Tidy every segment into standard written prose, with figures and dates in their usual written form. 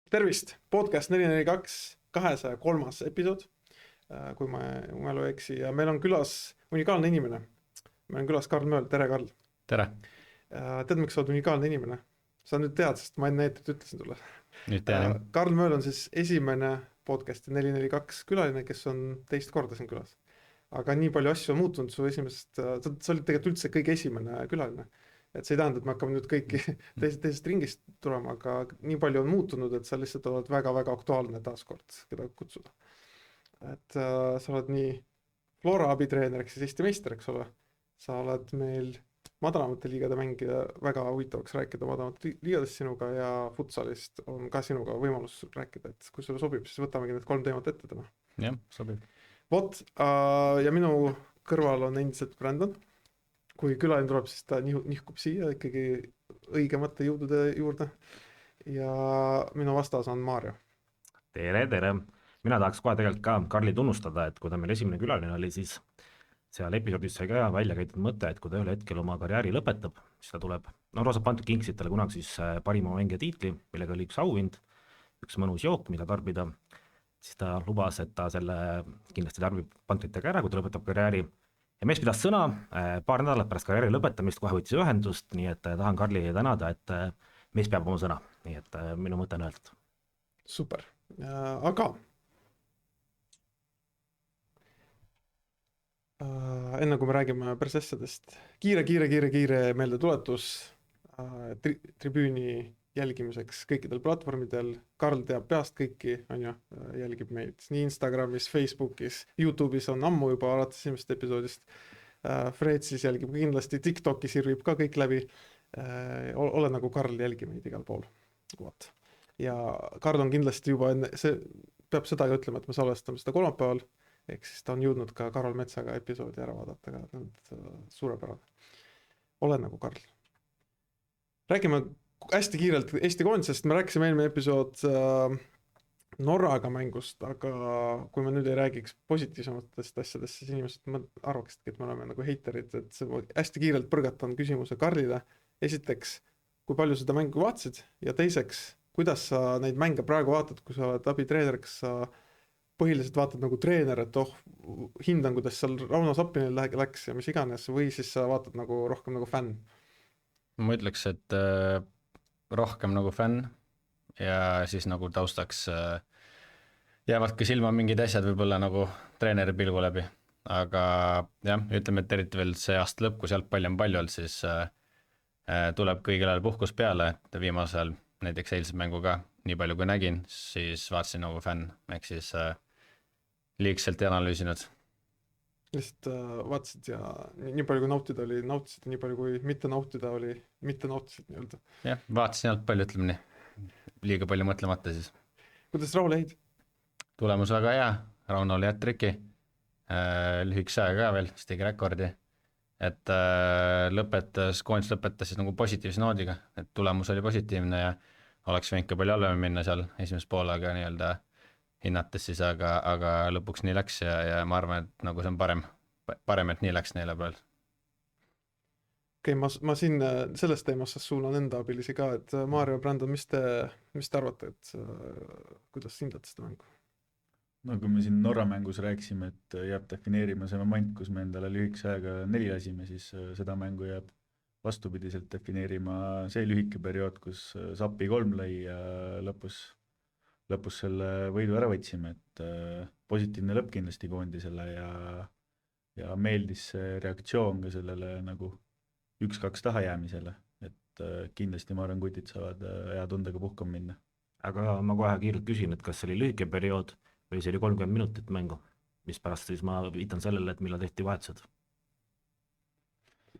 Tervist, podcast 442, 203. episood, kui ma mälu ei eksi, ja meil on külas unikaalne inimene. Meil on külas Karl Mööl, tere Karl. Tere. Tead, miks sa oled unikaalne inimene? Sa nüüd tead, sest ma enne eetrit ütlesin sulle. Nüüd tean. Karl Mööl on siis esimene podcasti 442 külaline, kes on teist korda siin külas. Aga nii palju asju on muutunud su esimesest, sa olid tegelikult üldse kõige esimene külaline. Et see ei tähenda, et me hakkame nüüd kõiki teisest ringist tulema, aga nii palju on muutunud, et sa lihtsalt oled väga-väga aktuaalne taaskord, keda kutsuda. Et sa oled nii Flora abitreener, ehk siis Eesti meister, eks ole. Sa oled meil madalamate liigade mängija, väga huvitavaks rääkida madalamate liigadest sinuga ja futsalist on ka sinuga võimalus rääkida, et kui sulle sobib, siis võtamegi need 3 teemat ette täna. Jah, sobib. Vot, ja minu kõrval on endiselt Brandon. Kui külaline tuleb, siis ta nihkub siia ikkagi õigemate jõudude juurde. Ja minu vastas on Maarjo. Tere. Mina tahaks kohe tegelikult ka Karli tunnustada, et kui ta meil esimene külaline oli, siis seal episoodis sai ka välja käidud mõte, et kui ta ühel hetkel oma karjääri lõpetab, siis ta tuleb, Rosa Pantuk kinksid talle kunagi siis parima mängija tiitli, millega oli üks auhind, üks mõnus jook, mida tarbida, siis ta lubas, et ta selle kindlasti tarbib pantritega ära, kui ta lõpetab karjääri. Ja mees pidas sõna, paar nädalat pärast karjääri lõpetamist kohe võttis ühendust, nii et tahan Karli tänada, et mees peab oma sõna, nii et minu mõte on öeldud. Super, aga enne kui me räägime päris asjadest, kiire meeldetuletus tribüüni jälgimiseks kõikidel platvormidel. Karl teab peast kõiki, jälgib meid nii Instagramis, Facebookis, YouTube'is on ammu juba alates esimesest episoodist. Fredsis jälgib kindlasti, TikTokis sirvib ka kõik läbi. Ole nagu Karl, jälgi meid igal pool. Vaat. Ja Karl on kindlasti juba enne, see peab seda ju ütlema, et me salvestame seda kolmapäeval, ehk siis ta on jõudnud ka Karol Metsaga episoodi ära vaadata, ka suurepärane. Ole nagu Karl. Räägime hästi kiirelt Eesti koondisest, me rääkisime eelmine episood Norraga mängust, aga kui me nüüd ei räägiks positiivsematest asjadest, siis inimesed arvaksid, et me oleme nagu heiterid, et see hästi kiirelt põrgatan küsimuse Karlile. Esiteks, kui palju seda mängu vaatasid ja teiseks, kuidas sa neid mänge praegu vaatad, kui sa oled abitreener, kas sa põhiliselt vaatad nagu treener, et hindan, kuidas seal Rauno Sappinil läks ja mis iganes, või siis sa vaatad nagu rohkem nagu fänn? Ma ütleks, et rohkem nagu fänn ja siis nagu taustaks jäävad ka silma mingid asjad võib-olla nagu treeneri pilgu läbi, aga jah, ütleme, et eriti veel see aasta lõpp, kui jalgpalli on palju olnud, siis tuleb kõigil ajal puhkus peale, et viimasel näiteks eilse mängu ka nii palju kui nägin, siis vaatasin nagu fänn, ehk siis liigselt ei analüüsinud. Lihtsalt vaatasid ja nii palju kui nautida oli, nautisid, nii palju kui mitte nautida oli, mitte nautisid nii-öelda. Jah, vaatasin jalgpalli, ütleme nii, liiga palju mõtlemata siis. Kuidas Raul jäid? Tulemus väga hea, Rauno oli hat-tricki, lühikese aega ka veel, siis tegi rekordi, et koondis lõpetas siis nagu positiivse noodiga, et tulemus oli positiivne ja oleks võinud ka palju halvem minna seal esimest poolega nii-öelda hinnates siis, aga lõpuks nii läks ja ma arvan, et nagu see on parem, et nii läks neile peal. Okei, ma siin sellest teemast suunan enda abilisi ka, et Maarjo ja Brandon, mis te arvate, et kuidas hindate seda mängu? No kui me siin Norra mängus rääkisime, et jääb defineerima see moment, kus me endale lühikese aega 4 lasime, siis seda mängu jääb vastupidiselt defineerima see lühike periood, kus Sapi 3 lõi ja lõpus selle võidu ära võtsime, et positiivne lõpp kindlasti koondisele ja meeldis see reaktsioon ka sellele nagu 1-2 taha jäämisele, et kindlasti ma arvan, kutid saavad hea tundega puhkama minna. Aga ma kohe kiirelt küsin, et kas see oli lühike periood või see oli 30 minutit mängu, mis pärast siis ma viitan sellele, et millal tehti vahetused.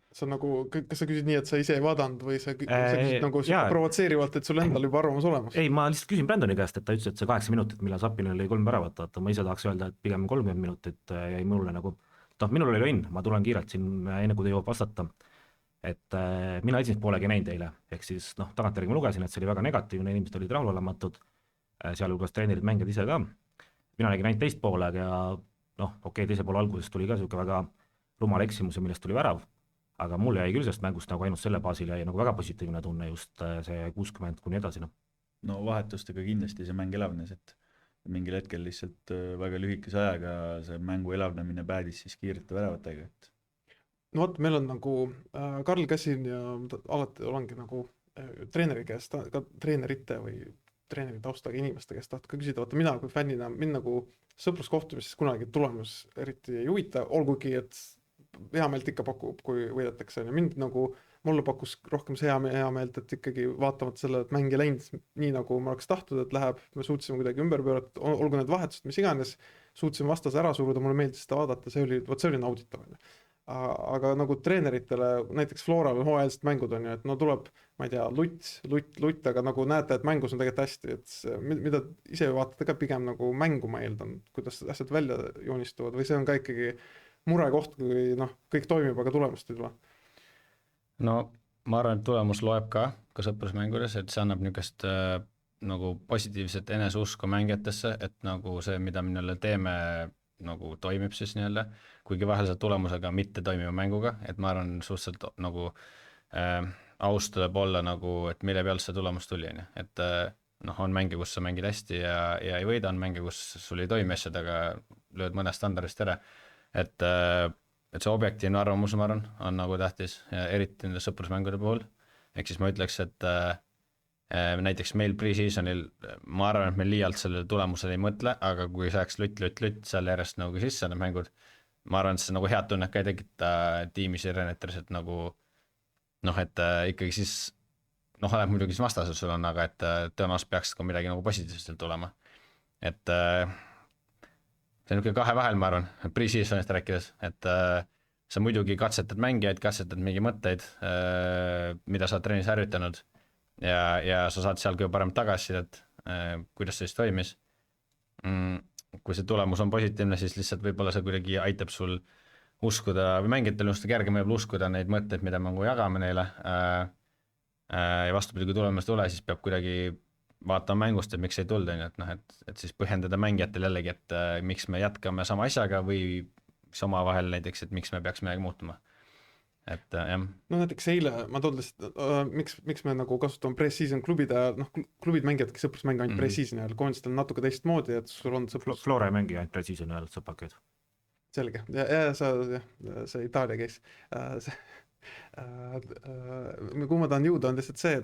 See on nagu, kas sa küsid nii, et sa ise ei vaadanud või sa küsid nagu provotseerivalt, et sul endal juba arvamus olemas? Ei, ma lihtsalt küsin Brandoni käest, et ta ütles, et see 8 minutit, millal Sappinil oli 3 väravat, ma ise tahaks öelda, et pigem 30 minutit jäi mulle nagu, minul oli õnn, ma tulen kiirelt siin, enne kui te jõuab vastata, et mina esimest poolegi näinud eile, ehk siis tagantjärgi ma lugesin, et see oli väga negatiivne, inimesed olid rahulolematud, sealhulgas treenerid mängijad ise ka, mina nägin ainult teist poolega ja teise poole alguses tuli ka siuke väga rumal eksimus, millest tuli värav, aga mul jäi küll sellest mängust nagu ainult selle baasil jäi nagu väga positiivne tunne just see 60 kuni edasi. no vahetustega kindlasti see mäng elavnes, et mingil hetkel lihtsalt väga lühikese ajaga see mängu elavnemine päädis siis kiirete väravatega, et no vot, meil on nagu Karl Käsin ja alati olengi nagu treeneri käest, ka treenerite või treeneri taustaga inimeste käest tahtnud ka küsida, vaata mina kui fännina, mind nagu sõpruskohtumises kunagi tulemus eriti ei huvita, olgugi et hea meelt ikka pakub, kui võidetakse, ja mind nagu, mulle pakkus rohkem see hea meelt, et ikkagi vaatamata selle, et mäng ei läinud nii, nagu ma oleks tahtnud, et läheb, me suutsime kuidagi ümber pöörata, olgu need vahetused, mis iganes, suutsime vastase ära suruda, mulle meeldis seda vaadata, see oli nauditav. Aga nagu treeneritele, näiteks Floral hooajalised mängud on ju, et no tuleb, ma ei tea, lutt, aga nagu näete, et mängus on tegelikult hästi, et mida ise vaatate ka pigem nagu mängu ma eeldan, kuidas asjad välja joonistuvad või see on ka ikkagi murekoht, kui noh, kõik toimib, aga tulemust ei tule. No ma arvan, et tulemus loeb ka sõprusmängudes, et see annab niisugust nagu positiivset eneseusku mängijatesse, et nagu see, mida me neile teeme, nagu toimib siis nii-öelda, kuigi vahel selle tulemusega mitte toimiva mänguga, et ma arvan, suhteliselt nagu aus tuleb olla nagu, et mille pealt see tulemus tuli, et noh, on mänge, kus sa mängid hästi ja ei võida, on mänge, kus sul ei toimi asjad, aga lööd mõne standardist ära, et see objektiivne arvamus, ma arvan, on nagu tähtis, eriti nende sõprusmängude puhul, ehk siis ma ütleks, et näiteks meil pre-seasonil, ma arvan, et me liialt sellele tulemusele ei mõtle, aga kui saaks lutt seal järjest nagu sisse need mängud, ma arvan, et see nagu head tunnet ka ei tekita tiimis ja reneteris, et nagu noh, et ikkagi siis noh, oleneb muidugi siis vastasel sul on, aga et tõenäoliselt peaks ka midagi nagu positiivselt tulema. Et see on niisugune kahe vahel, ma arvan, pre-seasonist rääkides, et sa muidugi katsetad mängijaid, katsetad mingi mõtteid, mida sa oled trennis harjutanud ja sa saad seal kõige parem tagasisidet, kuidas see siis toimis. Kui see tulemus on positiivne, siis lihtsalt võib-olla see kuidagi aitab sul uskuda või mängijatel just kergem võib uskuda neid mõtteid, mida me jagame neile. Ja vastupidi, kui tulemus ei tule, siis peab kuidagi vaatama mängust, et miks ei tulda, et noh, et siis põhjendada mängijatel jällegi, et miks me jätkame sama asjaga või siis omavahel näiteks, et miks me peaks midagi muutuma. Et jah. No näiteks eile, ma toon lihtsalt, miks me nagu kasutame pre-season klubide, noh klubid mängijadki sõprusmänge ainult pre-season ajal, koondistel on natuke teistmoodi, et sul on sõprus... Flora ei mängi ainult pre-season ajal sõpakaid. Selge, ja see Itaalia case. Kuhu ma tahan jõuda on lihtsalt see,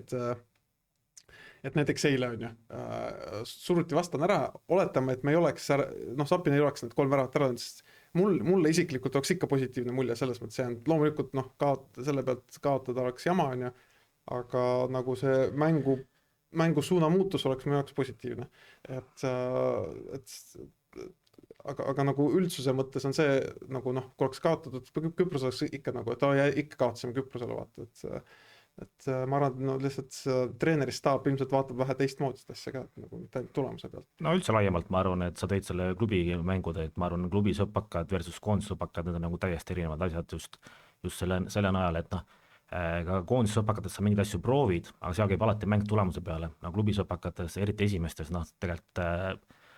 et näiteks eile on ju, suruti vastan ära, oletame, et me ei oleks, noh Sapin ei oleks need 3 väravat ära, sest mulle isiklikult oleks ikka positiivne mulje selles mõttes, loomulikult noh, selle pealt kaotada oleks jama on ju, aga nagu see mängu suuna muutus oleks minu jaoks positiivne, aga nagu üldsuse mõttes on see nagu noh, kui oleks kaotatud, Küpros oleks ikka nagu, et ikka kaotasime Küprosele vaata, et ma arvan, et no lihtsalt treeneristaap ilmselt vaatab vähe teistmoodi seda asja ka, et nagu mitte ainult tulemuse pealt. No üldse laiemalt ma arvan, et sa tõid selle klubi mängud, et ma arvan, klubi sõpakad versus koondisõpakad, need on nagu täiesti erinevad asjad just selle najal, et noh, ka koondisõpakates sa mingeid asju proovid, aga seal käib alati mäng tulemuse peale, no klubi sõpakates, eriti esimestes, noh tegelikult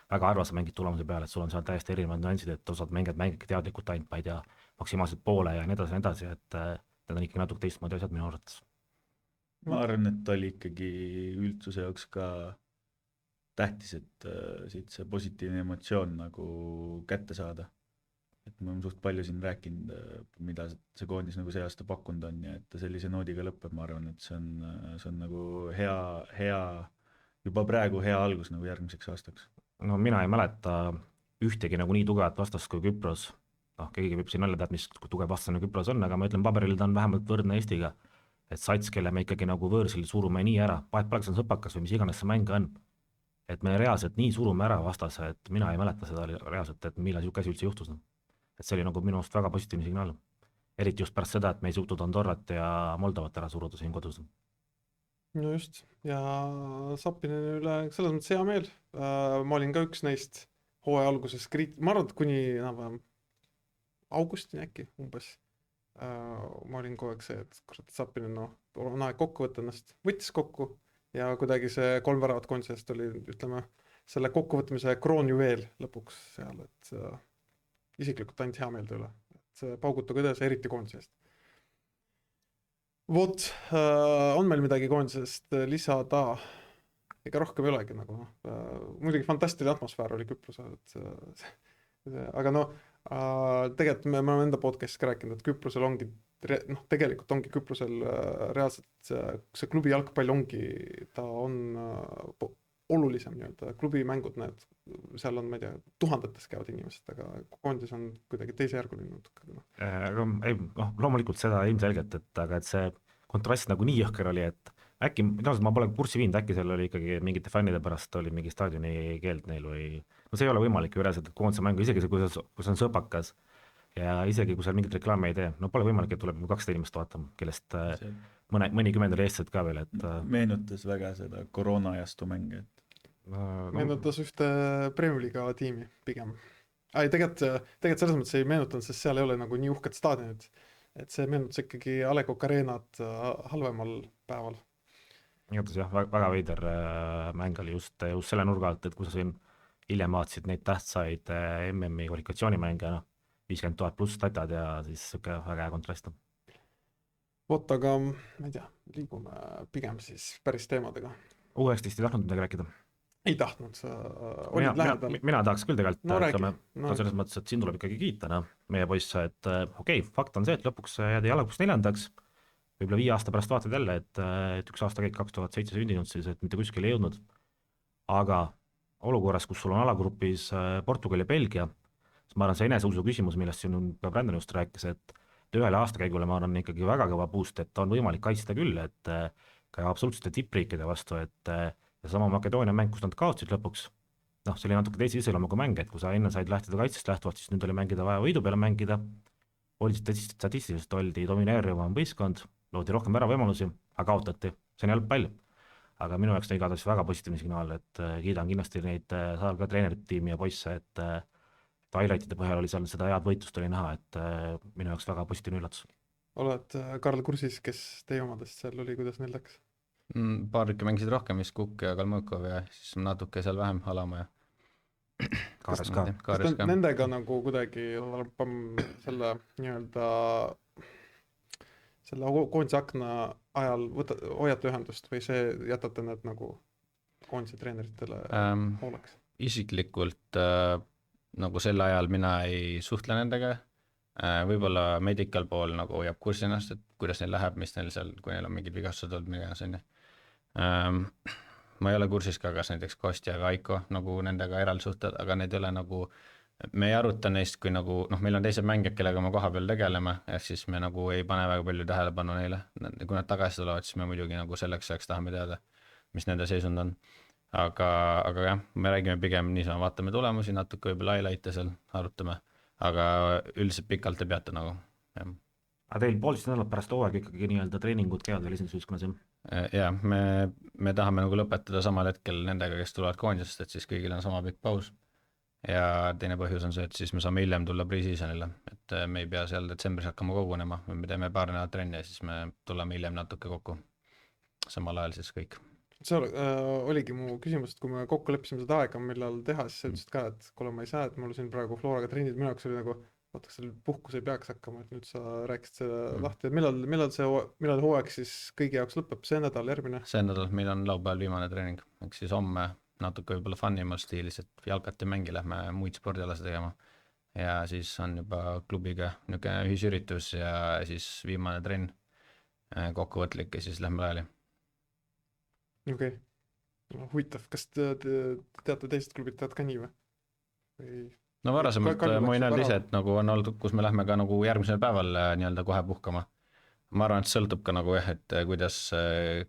väga harva sa mängid tulemuse peale, et sul on seal täiesti erinevad nüansid, et osad mängid teadlikult ainult, ma ei tea, maksimaalselt poole ja nii edasi, et need on ikkagi natuke teistmoodi asjad minu arvates. Ma arvan, et oli ikkagi üldsuse jaoks ka tähtis, et siit see positiivne emotsioon nagu kätte saada. Et me oleme suht palju siin rääkinud, mida see koondis nagu see aasta pakkunud on ja et ta sellise noodiga lõpeb, ma arvan, et see on nagu hea, juba praegu hea algus nagu järgmiseks aastaks. No mina ei mäleta ühtegi nagu nii tugevat vastast kui Küpros. Noh, keegi võib siin olla tead, mis tugev vastane Küpros on, aga ma ütlen, paberil ta on vähemalt võrdne Eestiga. Et Sats, kelle me ikkagi nagu võõrsil surume nii ära, palks on sõpakas või mis iganes see mäng on, et me reaalselt nii surume ära vastase, et mina ei mäleta seda reaalselt, et millal siuke asi üldse juhtus. Et see oli nagu minu arust väga positiivne signaal. Eriti just pärast seda, et me ei suutnud Andorrat ja Moldavat ära suruda siin kodus. No just, ja Sapinen üle selles mõttes hea meel. Ma olin ka üks neist hooaja alguses ma arvan, et kuni augustini äkki umbes. Ma olin kogu aeg see, et Sapinen on aeg kokku võtta ennast, võttis kokku ja kuidagi see 3 väravat koondisest oli, ütleme, selle kokkuvõtmise kroonjuveel lõpuks seal, et isiklikult ainult hea meelde üle, et paugutage üles, eriti koondisest. Vot, on meil midagi koondisest lisada? ega rohkem ei olegi nagu noh, muidugi fantastiline atmosfäär oli Küprosel, aga no tegelikult me oleme enda podcast'is ka rääkinud, et Küprosel ongi noh, tegelikult ongi Küprosel reaalselt see klubi jalgpall ongi, ta on olulisem nii-öelda, klubimängud, need, seal on, ma ei tea, tuhandetes käivad inimesed, aga koondis on kuidagi teisejärguline natuke. Aga ei, noh, loomulikult seda ilmselgelt, aga et see kontrast nagu nii jõhker oli, et äkki, ma pole kurssi viinud, äkki seal oli ikkagi mingite fännide pärast oli mingi staadioni keeld neil või, no see ei ole võimalik ju reaalselt, et koondise mängu, isegi kui see on sõpakas ja isegi kui seal mingit reklaami ei tee, no pole võimalik, et tuleb 200 inimest vaatama, kellest mõnikümmend oli eestlased ka veel, et meenutas väga seda koroona-ajastu mänge, et meenutas ühte Premier League'i tiimi pigem. Tegelikult selles mõttes ei meenutanud, sest seal ei ole nagu nii uhked staadionid, et see meenutas ikkagi A Le Coq Arena'd halvemal päeval. igatahes jah, väga veider mäng oli just selle nurga alt, et kui sa siin hiljem vaatasid neid tähtsaid MM-i kvalifikatsioonimänge, 50 000 pluss tatad ja siis siuke väga hea kontrast. Vot, aga ma ei tea, liigume pigem siis päris teemadega. U19 ei tahtnud midagi rääkida? Ei tahtnud, sa olid lähedal. Mina tahaks küll tegelikult, No räägi. selles mõttes, et siin tuleb ikkagi kiita meie poisse, et okei, fakt on see, et lõpuks jäädi jalgpallist 4. Võib-olla 5 aasta pärast vaatad jälle, et üks aasta käik 2007 sündinud, siis et mitte kuskile ei jõudnud. Aga olukorras, kus sul on alagrupis Portugal ja Belgia, siis ma arvan, see eneseusu küsimus, millest siin ka Brandon just rääkis, et ühele aastakäigule ma arvan ikkagi väga kõva boost, et on võimalik kaitsta küll, et ka absoluutsete tippriikide vastu, et ja sama Makedoonia mäng, kus nad kaotsid lõpuks, noh, see oli natuke teise iseloomuga mäng, et kui sa enne said lähtuda kaitsest lähtuvalt, siis nüüd oli mängida vaja võidu peale mängida, oli statistiliselt oldi domineerivam võistkond, loodi rohkem väravõimalusi, aga kaotati, see on jalgpall. Aga minu jaoks on igatahes väga positiivne signaal, et kiidan kindlasti neid saal ka treenerite tiimi ja poisse, et highlightide põhjal oli seal seda head võitlust oli näha, et minu jaoks väga positiivne üllatus. Oled Karl kursis, kes teie omadest seal oli, kuidas neil läks? Paar ikka mängisid rohkem, vist Kukk ja Kalmõkov ja siis natuke seal vähem Halama ja Kaares ka. Kaares ka. Nendega nagu kuidagi selle nii-öelda selle koondise akna ajal hoiate ühendust või see jätate need nagu koondise treeneritele hooleks? Isiklikult nagu sel ajal mina ei suhtle nendega, võib-olla medical pool nagu hoiab kursi ennast, et kuidas neil läheb, mis neil seal, kui neil on mingid vigastused olnud, mida on. Ma ei ole kursis ka, kas näiteks Kostja ja Aiko nagu nendega eraldsuhted, aga need ei ole nagu, me ei aruta neist, kui nagu, noh, meil on teised mängijad, kellega me koha peal tegeleme, ehk siis me nagu ei pane väga palju tähelepanu neile, kui nad tagasi tulevad, siis me muidugi nagu selleks tahame teada, mis nende seisund on. Aga jah, me räägime pigem niisama, vaatame tulemusi, natuke võib-olla highlight'e seal arutame, aga üldiselt pikalt ei peata nagu, jah. Aga teil 1,5 nädalat pärast hooaeg ikkagi nii-öelda treeningud käivad veel esindusühiskonnas, jah? Jah, me tahame nagu lõpetada samal hetkel nendega, kes tulevad koondisest, et siis kõigil on sama pikk paus. Ja teine põhjus on see, et siis me saame hiljem tulla pre-seasonile, et me ei pea seal detsembris hakkama kogunema, me teeme paar nädalat trenni ja siis me tuleme hiljem natuke kokku. Samal ajal siis kõik. See oligi mu küsimus, et kui me kokku leppisime seda aega, millal teha, siis sa ütlesid ka, et kuule, ma ei saa, et mul siin praegu Floraga trennid, minu jaoks oli nagu vaata, kas seal puhkus ei peaks hakkama, et nüüd sa rääkisid seda lahti, et millal hooaeg siis kõigi jaoks lõpeb, see nädal, järgmine? See nädal, meil on laupäeval viimane treening, eks siis homme natuke võib-olla funnimal stiilis, et jalkat ei mängi, lähme muid spordialase tegema ja siis on juba klubiga niisugune ühisüritus ja siis viimane trenn kokkuvõtlik ja siis lähme laiali. Okei. Huvitav, kas te teate teised klubid tead ka nii või? No varasemalt ma võin öelda ise, et nagu on olnud, kus me lähme ka nagu järgmisel päeval nii-öelda kohe puhkama. Ma arvan, et sõltub ka nagu jah, et kuidas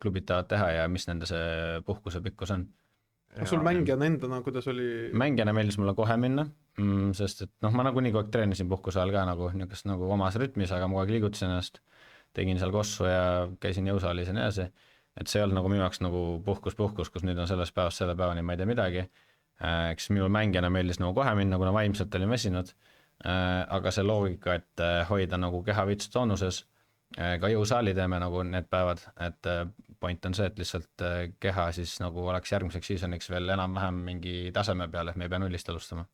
klubid tahavad teha ja mis nende see puhkuse pikkus on. Sul mängijana endana, kuidas oli? Mängijana meeldis mulle kohe minna, sest et noh, ma nagu nii kogu aeg treenisin puhkuse ajal ka nagu niisugust nagu omas rütmis, aga ma kogu aeg liigutasin ennast, tegin seal kossu ja käisin jõusaalis ja nii edasi. Et see ei olnud nagu minu jaoks nagu puhkus, kus nüüd on selles päevast selle päevani ma ei tea midagi. Eks minul mängijana meeldis nagu kohe minna, kuna vaimselt olin väsinud, aga see loogika, et hoida nagu keha veits toonuses, ka jõusaali teeme nagu need päevad, et point on see, et lihtsalt keha siis nagu oleks järgmiseks seasoniks veel enam-vähem mingi taseme peal, et me ei pea nullist alustama.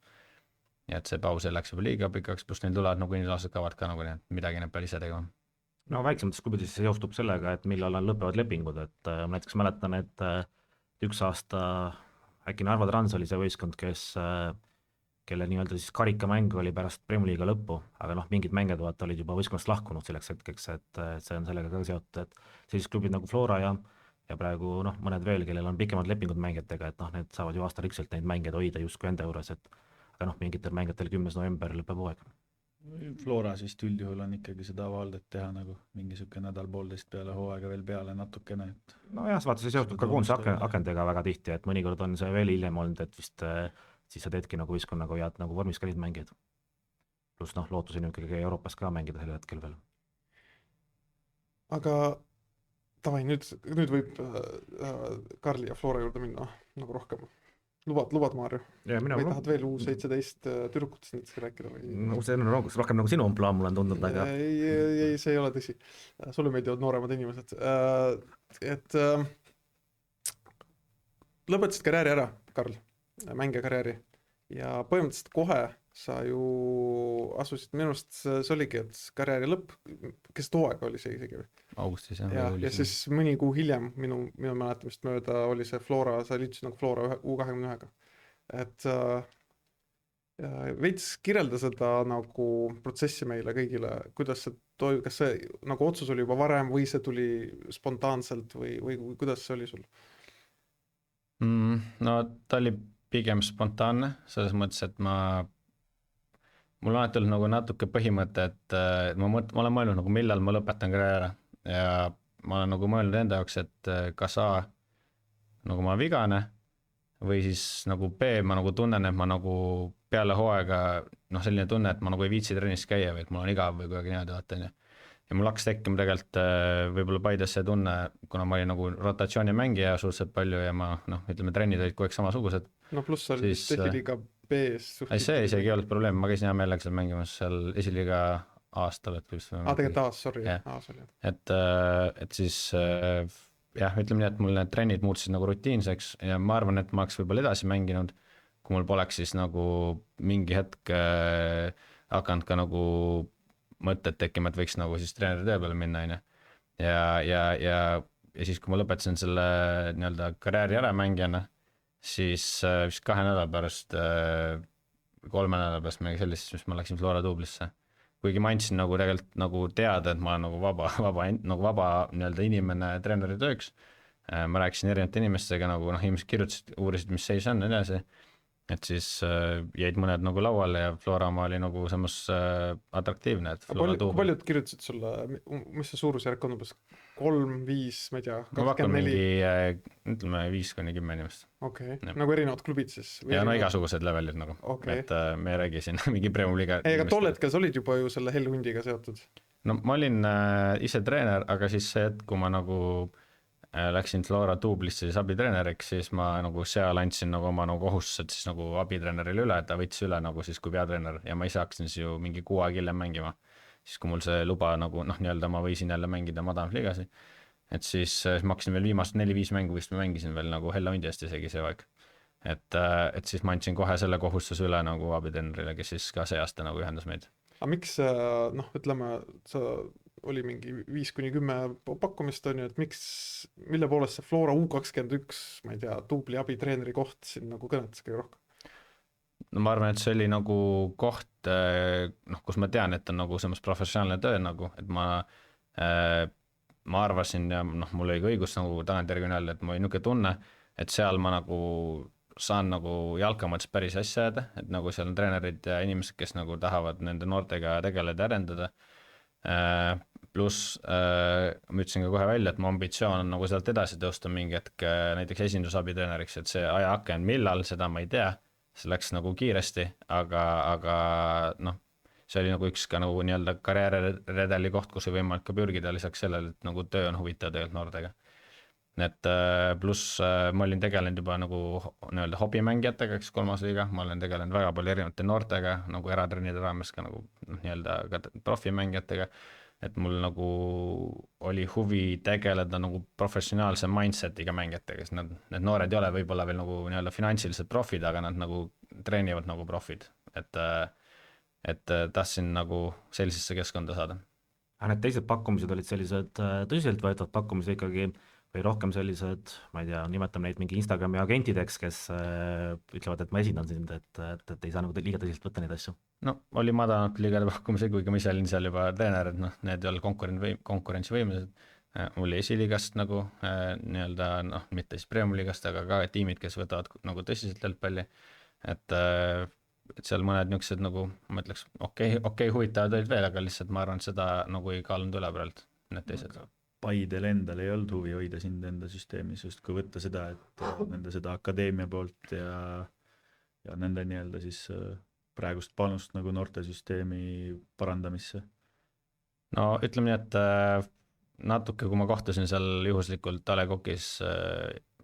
Ja et see paus ei läks juba liiga pikaks, pluss neil tulevad nagu inimesed kavad ka nagu nii, et midagi need peal ise tegema. No väiksemates klubides see johtub sellega, et millal lõpevad lepingud, et näiteks mäletan, et üks aasta äkki Narva Trans oli see võistkond, kelle nii-öelda siis karikamäng oli pärast Premier League'i lõppu, aga noh, mingid mängijad vaata olid juba võistkonnast lahkunud selleks hetkeks, et see on sellega ka seotud, et sellised klubid nagu Flora ja praegu noh, mõned veel, kellel on pikemad lepingud mängijatega, et noh, need saavad ju aastarikselt neid mängijaid hoida justkui enda juures, et aga noh, mingitel mängijatel 10. november lõpeb hooaeg. Floras vist üldjuhul on ikkagi seda avaldet teha nagu mingi niisugune nädal-poolteist peale hooaega veel peale natukene, et nojah, vaata see seotud ka koondise akendega väga tihti, et mõnikord on see veel hiljem olnud, et vist siis sa teedki nagu võistkonnaga head nagu vormis ka neid mängijaid. Pluss noh, lootus on ju ikkagi Euroopas ka mängida sel hetkel veel. aga davai, nüüd võib Karli ja Flora juurde minna nagu rohkem. Lubad, Maarju? Või tahad veel U17 tüdrukutest näiteks rääkida? No see on rohkem nagu sinu plaan, mul on tundnud, aga ei, see ei ole tõsi. Sulle meeldivad nooremad inimesed. Et lõpetasid karjääri ära, Karl, mängija karjääri. Ja põhimõtteliselt kohe sa ju asusid, minu arust see oligi, et karjääri lõpp, kes too aega oli see isegi või? Augustis, ja siis mõni kuu hiljem minu mäletamist mööda oli see Flora, sa liitusid nagu Flora U21-ga. Et veits kirjelda seda nagu protsessi meile kõigile, kuidas see kas see nagu otsus oli juba varem või see tuli spontaanselt või kuidas see oli sul? No ta oli pigem spontaanne, selles mõttes, et mul on alati olnud nagu natuke põhimõte, et ma olen mõelnud nagu millal ma lõpetan karjääri ja ma olen nagu mõelnud enda jaoks, et kas A, nagu ma vigane või siis nagu B, ma nagu tunnen, et ma nagu peale hooaega, noh selline tunne, et ma nagu ei viitsi trennis käia või et mul on igav või kuidagi niimoodi vaatan ja mul hakkas tekkima tegelikult võib-olla Paides see tunne, kuna ma olin nagu rotatsioonimängija suhteliselt palju ja ma noh, ütleme trennid olid kogu aeg samasugused. No pluss sa olid esiliiga B-s. See isegi ei olnud probleem, ma käisin hea meelega seal mängimas seal esiliiga aastal. Tegelikult aas, sorry. Et siis jah, ütleme nii, et mul need trennid muutusid nagu rutiinseks ja ma arvan, et ma oleks võib-olla edasi mänginud, kui mul poleks siis nagu mingi hetk hakanud ka nagu mõtted tekkima, et võiks nagu siis treeneri töö peale minna, ja siis, kui ma lõpetasin selle nii-öelda karjääri ära mängijana, siis vist 2 nädala pärast, 3 nädala pärast midagi sellist, siis ma läksin Flora duublisse. Kuigi ma andsin nagu tegelikult nagu teada, et ma olen nagu vaba nii-öelda inimene treeneri tööks. Ma rääkisin erinevate inimestega, nagu inimesed kirjutasid, uurisid, mis seis on edasi. Et siis jäid mõned nagu lauale ja Flora ma oli nagu samas atraktiivne. Kui paljud kirjutasid sulle, mis see suurusjärk on umbes 3, 5, ma ei tea, 24? Ütleme 5-10 inimest. Okei, nagu erinevad klubid siis? Ja no igasugused levelid nagu, et me ei räägi siin mingi Premium Liiga. Ega tol hetkel sa olid juba ju selle Hellhundiga seotud? No ma olin ise treener, aga siis see hetk, kui ma nagu läksin Flora duublisse siis abitreeneriks, siis ma nagu seal andsin nagu oma nagu kohustused siis nagu abitreenerile üle, et ta võttis üle nagu siis kui peatreener ja ma ise hakkasin siis ju mingi 6 aega hiljem mängima. Siis kui mul see luba nagu nii-öelda ma võisin jälle mängida madamas liigasi, et siis ma hakkasin veel viimast 4-5 mängu vist ma mängisin veel nagu Hellhundi eest isegi see aeg. Et siis ma andsin kohe selle kohustuse üle nagu abitreenerile, kes siis ka see aasta nagu ühendas meid. Aga miks, ütleme, sa oli mingi 5-10 pakkumist on ju, et mille poolest see Flora U21, ma ei tea, duubli abitreeneri koht siin nagu kõnetas kõige rohkem? No ma arvan, et see oli nagu koht, kus ma tean, et on nagu selles professionaalne töö nagu, et ma arvasin ja mul oli ka õigus nagu tagantjärgi öelda, et ma olin niisugune tunne, et seal ma nagu saan nagu jalka mõttes päris asja jääda, et nagu seal on treenerid ja inimesed, kes nagu tahavad nende noortega tegeleda ja arendada. Pluss ma ütlesin ka kohe välja, et mu ambitsioon on nagu sealt edasi tõusta mingi hetk näiteks esindusabitreeneriks, et see ajaaken millal, seda ma ei tea, see läks nagu kiiresti, aga see oli nagu üks ka nagu nii-öelda karjääriredeli koht, kus ei võimalik ka pürgida lisaks sellele, et nagu töö on huvitav tegelikult noortega. Et pluss ma olin tegelenud juba nagu nii-öelda hobimängijatega, kes 3. liiga, ma olen tegelenud väga palju erinevate noortega, nagu eratrennide raames ka nagu nii-öelda ka profimängijatega, et mul nagu oli huvi tegeleda nagu professionaalse mindsetiga mängijatega, sest need noored ei ole võib-olla veel nagu nii-öelda finantsiliselt profid, aga nad nagu treenivad nagu profid, et tahtsin nagu sellisesse keskkonda saada. Need teised pakkumised olid sellised tõsiselt võetavad pakkumised ikkagi, või rohkem sellised, ma ei tea, nimetame neid mingi Instagrami agentideks, kes ütlevad, et ma esindan sind, et ei saa nagu liiga tõsiselt võtta neid asju? no oli madalamalt liigade pakkumise, kuigi ma ise olin seal juba treener, et noh, need ei olnud konkurentsivõimelised. Mul oli esiliigast nagu nii-öelda noh, mitte siis Premium-liigast, aga ka tiimid, kes võtavad nagu tõsiselt jalgpalli, et seal mõned niisugused nagu ma ütleks okei, huvitavad olid veel, aga lihtsalt ma arvan, et seda nagu ei kaalunud üle praegu need teised. Paidel endal ei olnud huvi hoida sind enda süsteemis, just kui võtta seda, et nende seda akadeemia poolt ja nende nii-öelda siis praegust panust nagu noortesüsteemi parandamisse. No ütleme nii, et natuke, kui ma kohtasin seal juhuslikult A Le Coq'is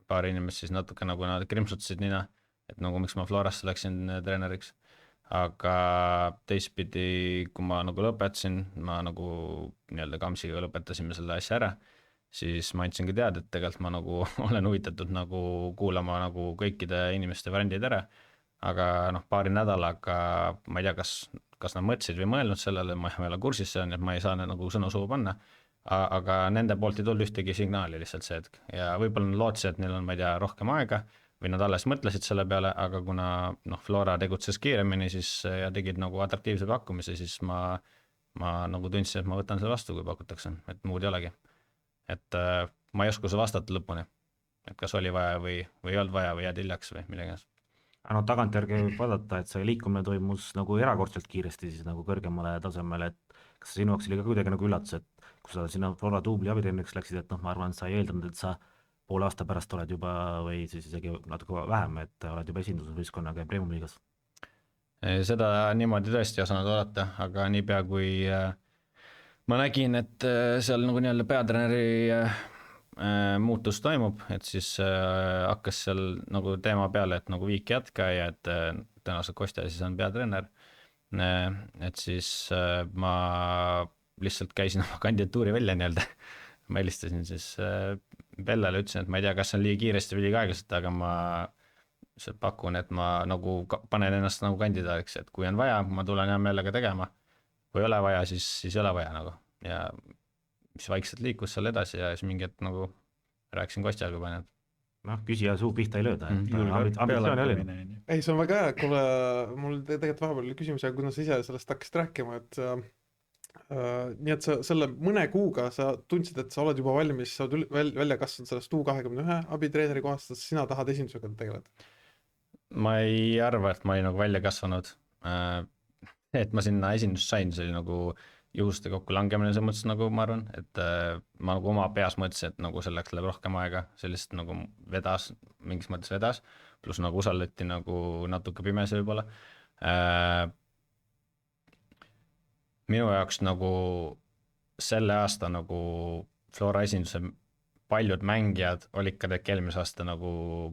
paari inimest, siis natuke nagu nad krimpsutasid nina, et nagu miks ma Florasse läksin treeneriks, aga teistpidi, kui ma nagu lõpetasin, ma nagu nii-öelda Kamsiga lõpetasime selle asja ära, siis ma andsingi teada, et tegelikult ma nagu olen huvitatud nagu kuulama nagu kõikide inimeste variandid ära, aga noh, paari nädalaga ma ei tea, kas nad mõtlesid või mõelnud sellele, ma ei ole kursis, nii et ma ei saa nagu sõnu suhu panna, aga nende poolt ei tulnud ühtegi signaali lihtsalt see hetk ja võib-olla nad lootsid, et neil on, ma ei tea, rohkem aega või nad alles mõtlesid selle peale, aga kuna noh, Flora tegutses kiiremini siis ja tegid nagu atraktiivse pakkumise, siis ma nagu tundsin, et ma võtan selle vastu, kui pakutakse, et muud ei olegi. Et ma ei oska seda vastata lõpuni, et kas oli vaja või ei olnud vaja või jääd hiljaks või midagi. No tagantjärgi võib vaadata, et see liikumine toimus nagu erakordselt kiiresti siis nagu kõrgemale tasemele, et kas sinu jaoks oli ka kuidagi nagu üllatus, et kui sa sinna Flora duubli abitreeneriks läksid, et noh, ma arvan, et sa ei eeldanud, et sa poole aasta pärast oled juba või siis isegi natuke vähem, et oled juba esindusvõistkonnaga ja Premium-liigas? Seda niimoodi tõesti ei osanud oodata, aga niipea kui ma nägin, et seal nagu nii-öelda peatreeneri muutus toimub, et siis hakkas seal nagu teema peale, et nagu Viik jätka ja et tõenäoliselt Kostja siis on peatreener, et siis ma lihtsalt käisin oma kandidatuuri välja nii-öelda, ma helistasin siis Bellale, ütlesin, et ma ei tea, kas see on liiga kiiresti või liiga aeglaselt, aga ma pakun, et ma nagu panen ennast nagu kandidaadiks, et kui on vaja, ma tulen hea meelega tegema, kui ei ole vaja, siis ei ole vaja nagu ja mis vaikselt liikus seal edasi ja siis mingi hetk nagu rääkisin Kostjaga juba need. Noh, küsija suu pihta ei lööda, et ambitsiooni oli. Ei, see on väga hea, kuule, mul tegelikult vahepeal oli küsimus, kuna sa ise sellest hakkasid rääkima, et nii et sa selle mõne kuuga sa tundsid, et sa oled juba valmis, sa oled välja kasvanud sellest U21 abitreeneri kohast, sest sina tahad esindusega tegeleda? Ma ei arva, et ma olin nagu välja kasvanud. Et ma sinna esindust sain, see oli nagu juhuste kokku langemine, see mõttes nagu ma arvan, et ma nagu oma peas mõtlesin, et nagu selleks läheb rohkem aega, sellist nagu mingis mõttes vedas, pluss nagu usaldati nagu natuke pimesi võib-olla. Minu jaoks nagu selle aasta nagu Flora esinduse paljud mängijad olid ka eelmise aasta nagu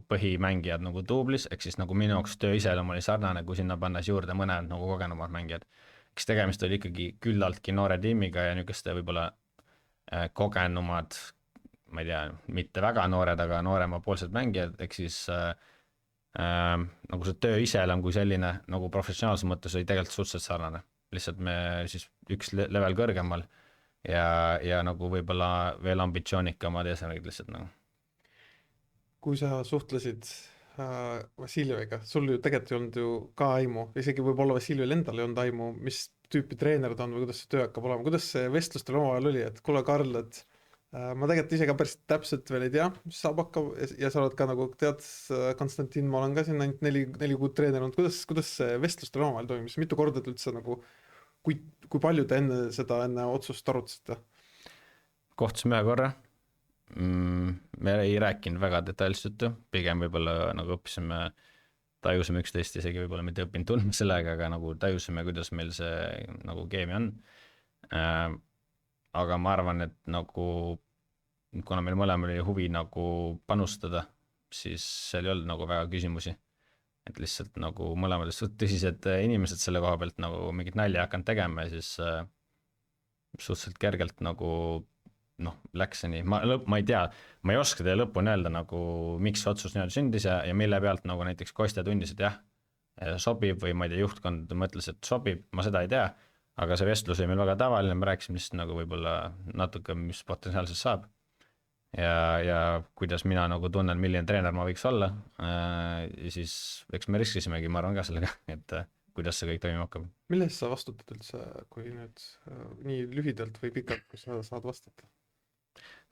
põhimängijad nagu duublis, ehk siis nagu minu jaoks töö iseloom oli sarnane, kui sinna pannes juurde mõned nagu kogenumad mängijad. Eks tegemist oli ikkagi küllaltki noore tiimiga ja niisuguste võib-olla kogenumad, ma ei tea, mitte väga noored, aga nooremapoolsed mängijad, ehk siis nagu see töö iseloom kui selline nagu professionaalses mõttes oli tegelikult suhteliselt sarnane. Lihtsalt me siis üks level kõrgemal ja nagu võib-olla veel ambitsioonikamad eesmärgid lihtsalt nagu. Kui sa suhtlesid Vassiljeviga, sul ju tegelikult ei olnud ju ka aimu, isegi võib-olla Vassiljevil endal ei olnud aimu, mis tüüpi treener ta on või kuidas see töö hakkab olema, kuidas see vestlustel omavahel oli, et kuule Karl, et ma tegelikult ise ka päris täpselt veel ei tea, mis saab hakkab ja sa oled ka nagu tead, Konstantin, ma olen ka siin ainult 4 kuud treener olnud, kuidas see vestlustel omavahel toimis, mitu korda te üldse nagu, kui palju te enne otsust arutasite? Kohtusime ühe korra, me ei rääkinud väga detailset juttu, pigem võib-olla nagu tajusime üksteist, isegi võib-olla mitte õppinud tundma sellega, aga nagu tajusime, kuidas meil see nagu keemia on. Aga ma arvan, et nagu, kuna meil mõlemal oli huvi nagu panustada, siis seal ei olnud nagu väga küsimusi. Et lihtsalt nagu mõlemad tõsised inimesed selle koha pealt nagu mingit nalja hakanud tegema ja siis suhteliselt kergelt nagu läks see nii, ma ei tea, ma ei oska teile lõpuni öelda nagu miks otsus nii sündis ja mille pealt nagu näiteks Kostja tundis, et jah, sobib või ma ei tea, juhtkond mõtles, et sobib, ma seda ei tea, aga see vestlus oli meil väga tavaline, me rääkisime lihtsalt nagu võib-olla natuke, mis potentsiaalselt saab ja kuidas mina nagu tunnen, milline treener ma võiks olla. Ja siis eks me riskisimegi, ma arvan ka sellega, et kuidas see kõik toimima hakkab. Mille eest sa vastutad üldse, kui nüüd nii lühidalt või pikalt, kui sa saad vastata?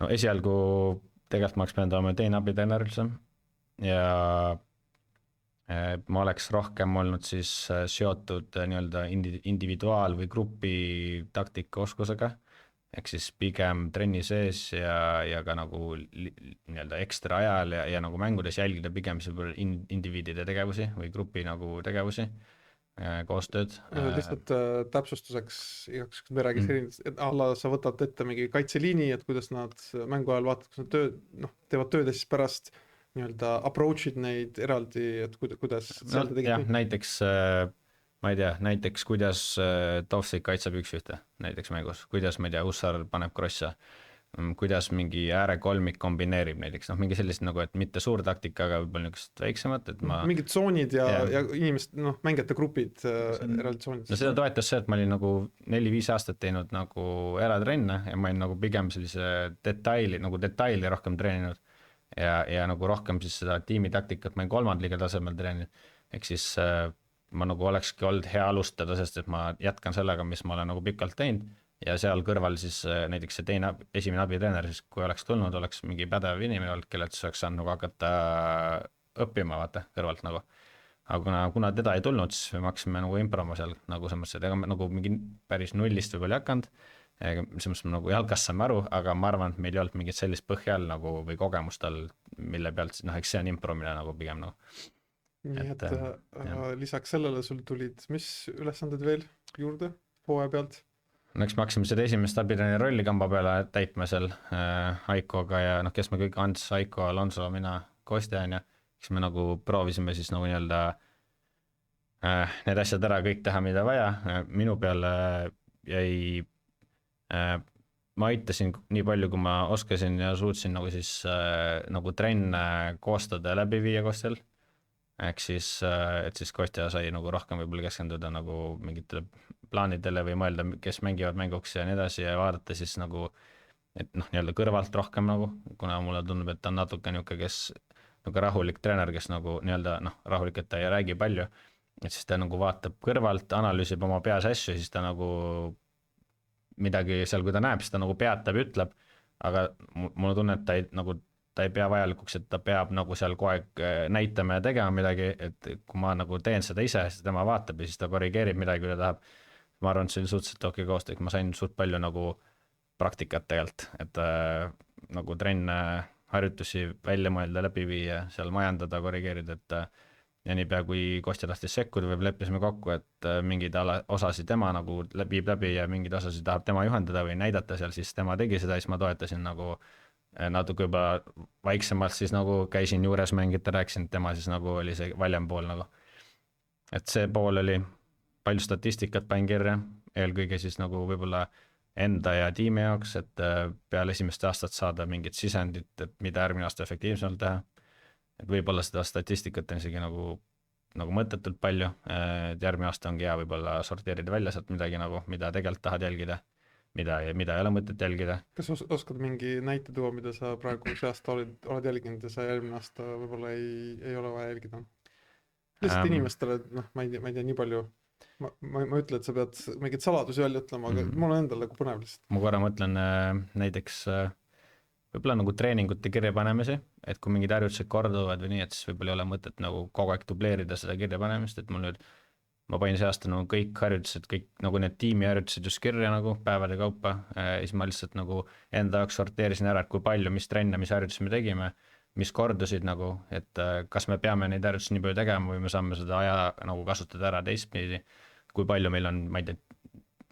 No esialgu tegelikult ma oleks pidanud olema teine abitreener üldse ja ma oleks rohkem olnud siis seotud nii-öelda individuaal- või grupi taktika oskusega, ehk siis pigem trenni sees ja ka nagu nii-öelda ekstra ajal ja nagu mängudes jälgida pigem indiviidide tegevusi või grupi nagu tegevusi, koostööd. Lihtsalt täpsustuseks, igaks kui me räägis erinevalt, et alla sa võtad ette mingi kaitseliini, et kuidas nad mängu ajal vaatad, kus nad teevad tööd ja siis pärast nii-öelda approach'id neid eraldi, et kuidas seal te tegite? Jah, näiteks ma ei tea, näiteks kuidas Tovsik kaitseb 1-1 näiteks mängus, kuidas, ma ei tea, Hussar paneb krossa, kuidas mingi äärekolmik kombineerib näiteks, mingi sellist nagu, et mitte suur taktika, aga võib-olla niisugust väiksemat, et ma mingid tsoonid ja inimest, mängijate grupid eraldi tsoonid. No seda toetas see, et ma olin nagu 4-5 aastat teinud nagu eratrenne ja ma olin nagu pigem sellise detaili rohkem treeninud ja nagu rohkem siis seda tiimitaktikat ma olin 3. liiga tasemel treeninud, ehk siis ma nagu olekski olnud hea alustada, sest et ma jätkan sellega, mis ma olen nagu pikalt teinud ja seal kõrval siis näiteks see esimene abitreener, siis kui oleks tulnud, oleks mingi pädev inimene olnud, kellelt siis oleks saanud nagu hakata õppima vaata kõrvalt nagu. Aga kuna teda ei tulnud, siis me hakkasime nagu improma seal nagu selles mõttes, et ega me nagu mingi päris nullist võib-olla ei hakanud, selles mõttes me nagu jalgast saame aru, aga ma arvan, et meil ei olnud mingit sellist põhjal nagu või kogemust all, mille pealt, eks see on impromine nagu pigem nagu. Nii et lisaks sellele sul tulid, mis ülesanded veel juurde hooaja pealt? No eks me hakkasime seda esimest abitreeneri rolli kamba peale täitma seal Aikoga ja kes me kõik, Ants, Aiko, Alonso, mina, Kostja on ja eks me nagu proovisime siis nagu nii-öelda need asjad ära kõik teha, mida vaja. Minu peale jäi, ma aitasin nii palju, kui ma oskasin ja suutsin nagu siis nagu trenne koostada ja läbi viia Kostjal. Ehk siis, et siis Kostja sai nagu rohkem võib-olla keskenduda nagu mingitele plaanidele või mõelda, kes mängivad mänguks ja nii edasi ja vaadata siis nagu, et nii-öelda kõrvalt rohkem nagu, kuna mulle tundub, et ta on natuke niisugune, kes nagu rahulik treener, kes nagu nii-öelda rahulik, et ta ei räägi palju, et siis ta nagu vaatab kõrvalt, analüüsib oma peas asju, siis ta nagu midagi seal, kui ta näeb, siis ta nagu peatab ja ütleb, aga mulle tunne, et ta ei pea vajalikuks, et ta peab nagu seal kogu aeg näitama ja tegema midagi, et kui ma nagu teen seda ise, siis tema vaatab ja siis ta korrigeerib midagi, kui ta tahab. Ma arvan, et see oli suhteliselt okei koostöö, ma sain suht palju nagu praktikat tegelikult, et nagu trenne, harjutusi välja mõelda, läbi viia, seal majandada, korrigeerida, et ja niipea kui Kostja tahtis sekkuda, võib leppisime kokku, et mingeid osasid tema nagu viib läbi ja mingeid osasid tahab tema juhendada või näidata seal, siis tema tegi seda, siis ma toetasin nagu natuke juba vaiksemalt, siis nagu käisin juures mängida, rääkisin, et tema siis nagu oli see valjem pool nagu. Et see pool oli palju statistikat pain kirja, eelkõige siis nagu võib-olla enda ja tiimi jaoks, et peale esimest aastat saada mingit sisendit, et mida järgmine aasta efektiivsemalt teha. Et võib-olla seda statistikat on isegi nagu mõttetult palju, et järgmine aasta ongi hea võib-olla sorteerida välja sealt midagi nagu, mida tegelikult tahad jälgida, mida ei ole mõtet jälgida. Kas oskad mingi näite tuua, mida sa praegu see aasta oled jälginud ja sa järgmine aasta võib-olla ei ole vaja jälgida? Lihtsalt inimestele, ma ei tea nii palju, ma ütlen, et sa pead mingid saladusi välja ütlema, aga mul on endal nagu põnev lihtsalt. Ma korra mõtlen näiteks võib-olla nagu treeningute kirja panemisi, et kui mingid harjutused korduvad või nii, et siis võib-olla ei ole mõtet nagu kogu aeg dubleerida seda kirja panemist, et mul nüüd ma panin see aasta nagu kõik harjutused, kõik nagu need tiimi harjutused just kirja nagu päevade kaupa, siis ma lihtsalt nagu enda jaoks sorteerisin ära, et kui palju, mis trenne, mis harjutusi me tegime, mis kordusid nagu, et kas me peame neid harjutusi nii palju tegema või me saame seda aja nagu kasutada ära teistpidi, kui palju meil on, ma ei tea,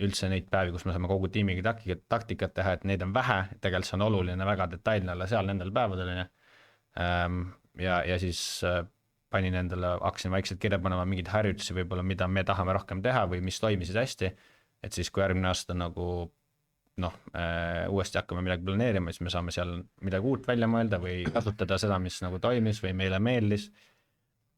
üldse neid päevi, kus me saame kogu tiimiga taktikat teha, et neid on vähe, tegelikult see on oluline, väga detailne olla seal nendel päevadel ja siis panin endale, hakkasin vaikselt kirja panema mingeid harjutusi võib-olla, mida me tahame rohkem teha või mis toimisid hästi, et siis kui järgmine aasta nagu uuesti hakkame midagi planeerima, siis me saame seal midagi uut välja mõelda või kasutada seda, mis nagu toimis või meile meeldis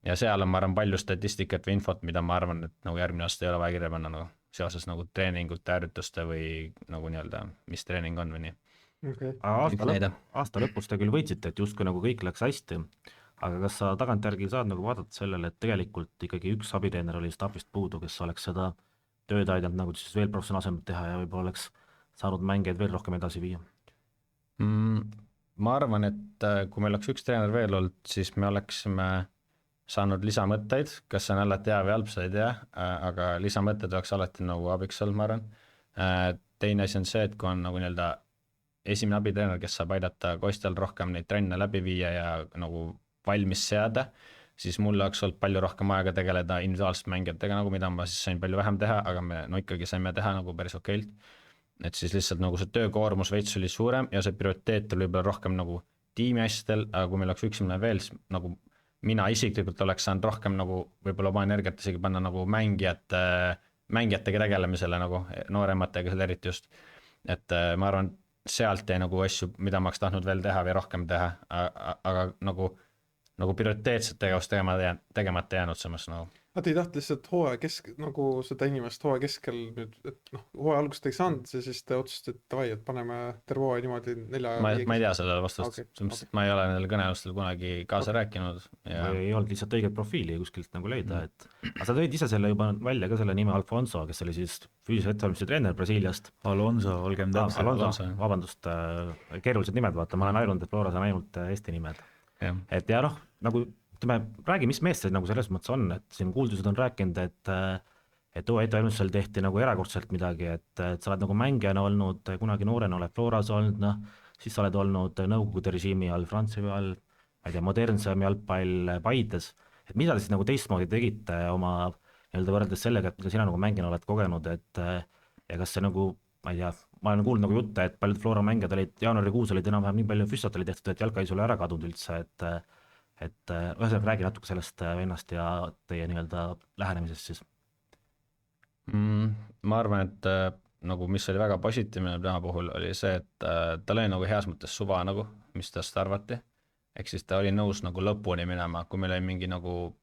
ja seal on, ma arvan, palju statistikat või infot, mida ma arvan, et nagu järgmine aasta ei ole vaja kirja panna nagu seoses nagu treeningute, harjutuste või nagu nii-öelda, mis treening on või nii. okei. aasta lõpus te küll võitsite, et justkui nagu kõik läks hästi, aga kas sa tagantjärgi saad nagu vaadata sellele, et tegelikult ikkagi üks abiteener oli staffist puudu, kes oleks seda tööd aidanud nagu siis veel professionaalsemalt teha ja võib-olla oleks saanud mängijaid veel rohkem edasi viia? Ma arvan, et kui meil oleks üks treener veel olnud, siis me oleksime saanud lisamõtteid, kas see on alati hea või halb, sa ei tea, aga lisamõtted oleks alati nagu abiks olnud, ma arvan. Teine asi on see, et kui on nagu nii-öelda esimene abitreener, kes saab aidata Kostjal rohkem neid trenne läbi viia ja nagu valmis seada, siis mul oleks olnud palju rohkem aega tegeleda individuaalsete mängijatega, nagu mida ma siis sain palju vähem teha, aga me no ikkagi saime teha nagu päris okeilt. Et siis lihtsalt nagu see töökoormus veits oli suurem ja see prioriteet oli võib-olla rohkem nagu tiimi asjadel, aga kui meil oleks üks inimene veel, siis nagu mina isiklikult oleks saanud rohkem nagu võib-olla oma energiat isegi panna nagu mängijatega tegelemisele nagu noorematega seal eriti just. Et ma arvan, sealt jäi nagu asju, mida ma oleks tahtnud veel teha või rohkem teha, aga nagu prioriteetset tegevust tegemata jäänud samas nagu. Nad ei taht lihtsalt nagu seda inimest hooaja keskel nüüd, et noh, hooaja algust ei saanud, siis te otsustasite, et davai, et paneme terve hooaja niimoodi 4. Ma ei tea sellele vastust, Okay. ma ei ole nendel kõnelustel kunagi kaasa rääkinud. Ja... Või ei olnud lihtsalt õiget profiili kuskilt nagu leida, et aga sa tõid ise selle juba välja ka selle nime Alfonso, kes oli siis füüsilise ettevalmistuse treener Brasiiliast. Alonso, olgem täpselt. Alonso, vabandust, keerulised nimed, vaata, ma olen ainunud, et Floras on ainult Eesti nimed. Et ja noh, nagu räägi, mis mees see nagu selles mõttes on, et siin kuuldused on rääkinud, et ettevalmistusel tehti nagu erakordselt midagi, et sa oled nagu mängijana olnud, kunagi noorena oled Floras olnud, noh, siis sa oled olnud Nõukogude režiimi all, Prantsusmaa all, ma ei tea, modernsem jalgpall Paides, et mida te siis nagu teistmoodi tegite oma nii-öelda võrreldes sellega, et mida sina nagu mängijana oled kogenud, et ja kas see nagu, ma ei tea, ma olen kuulnud nagu jutte, et paljud Flora mängijad olid, jaanuarikuus olid enam-vähem nii palju füssat oli tehtud, et jalka ei sulle ära kadunud üldse, et ühesõnaga räägi natuke sellest vennast ja teie nii-öelda lähenemisest siis. Ma arvan, et nagu mis oli väga positiivne tema puhul oli see, et tal oli nagu heas mõttes suva nagu, mis tast arvati, ehk siis ta oli nõus nagu lõpuni minema, kui meil oli mingi nagu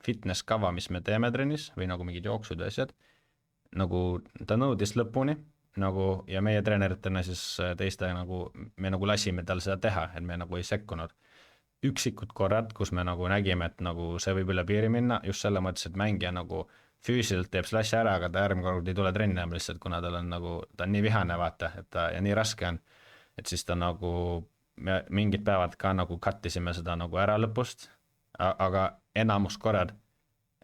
fitness kava, mis me teeme trennis või nagu mingid jooksud ja asjad, nagu ta nõudis lõpuni nagu ja meie treeneritena siis teiste nagu, me nagu lasime tal seda teha, et me nagu ei sekkunud. Üksikud korrad, kus me nagu nägime, et nagu see võib üle piiri minna, just selle mõttes, et mängija nagu füüsiliselt teeb slassi ära, aga ta järgmine kord ei tule trenni enam lihtsalt, kuna tal on nagu, ta on nii vihane vaata, et ta ja nii raske on, et siis ta nagu, me mingid päevad ka nagu kattisime seda nagu ära lõpust, aga enamus korrad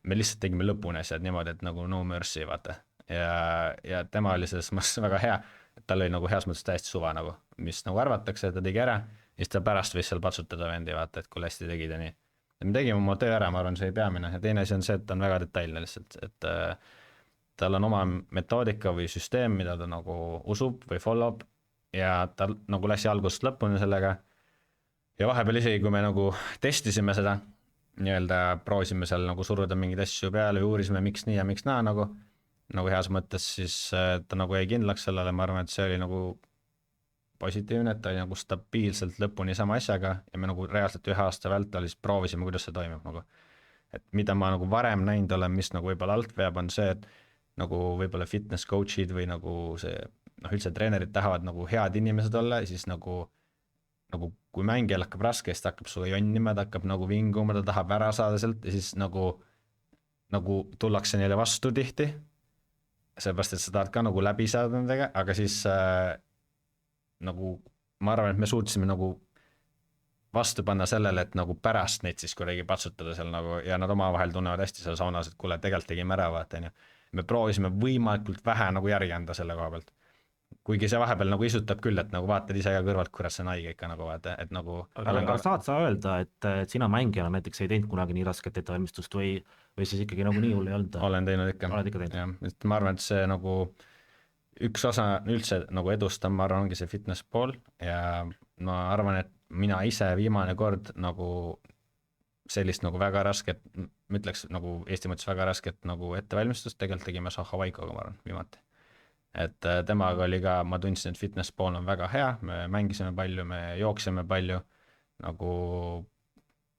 me lihtsalt tegime lõpuni asjad niimoodi, et nagu no mercy vaata ja tema oli selles mõttes väga hea, et tal oli nagu heas mõttes täiesti suva nagu, mis nagu arvatakse, et ta tegi ära, siis ta pärast võis seal patsutada vendi, vaata, et kui hästi tegid ja nii. Me tegime oma töö ära, ma arvan, see ei peamine. Ja teine asi on see, et ta on väga detailne lihtsalt, et tal on oma metoodika või süsteem, mida ta nagu usub või follow ja ta nagu lasi algusest lõpuni sellega. Ja vahepeal isegi, kui me nagu testisime seda, nii-öelda proovisime seal nagu suruda mingeid asju peale või uurisime, miks nii ja miks naa nagu heas mõttes, siis ta nagu jäi kindlaks sellele, ma arvan, et see oli nagu positiivne, et ta oli nagu stabiilselt lõpuni sama asjaga ja me nagu reaalselt 1 aasta vältel siis proovisime, kuidas see toimib nagu. Et mida ma nagu varem näinud olen, mis nagu võib-olla alt veab, on see, et nagu võib-olla fitness coach'id või nagu see, noh üldse treenerid tahavad nagu head inimesed olla ja siis nagu kui mängijal hakkab raske, siis ta hakkab sulle jonnima, ta hakkab nagu vinguma, ta tahab ära saada sealt ja siis nagu tullakse neile vastu tihti, seepärast, et sa tahad ka nagu läbi saada nendega, aga siis nagu ma arvan, et me suutsime nagu vastu panna sellele, et nagu pärast neid siis kuidagi patsutada seal nagu ja nad omavahel tunnevad hästi seal saunas, et kuule, tegelikult tegime ära, vaata, me proovisime võimalikult vähe nagu järgi anda selle koha pealt. Kuigi see vahepeal nagu isutab küll, et nagu vaatad ise ka kõrvalt, kurat see on haige ikka nagu vaata, et nagu aga saad sa öelda, et sina mängijana näiteks ei teinud kunagi nii rasket ettevalmistust või siis ikkagi nagu nii hull ei olnud? Olen teinud ikka. Oled ikka teinud? Ja, ma arvan, et see nagu üks osa üldse nagu edustab, ma arvan, ongi see fitness pool ja ma arvan, et mina ise viimane kord nagu sellist nagu väga rasket, ma ütleks nagu Eesti mõttes väga rasket nagu ettevalmistust, tegelikult tegime Saha Vaikoga, ma arvan, viimati. Et temaga oli ka, ma tundsin, et fitness pool on väga hea, me mängisime palju, me jooksime palju, nagu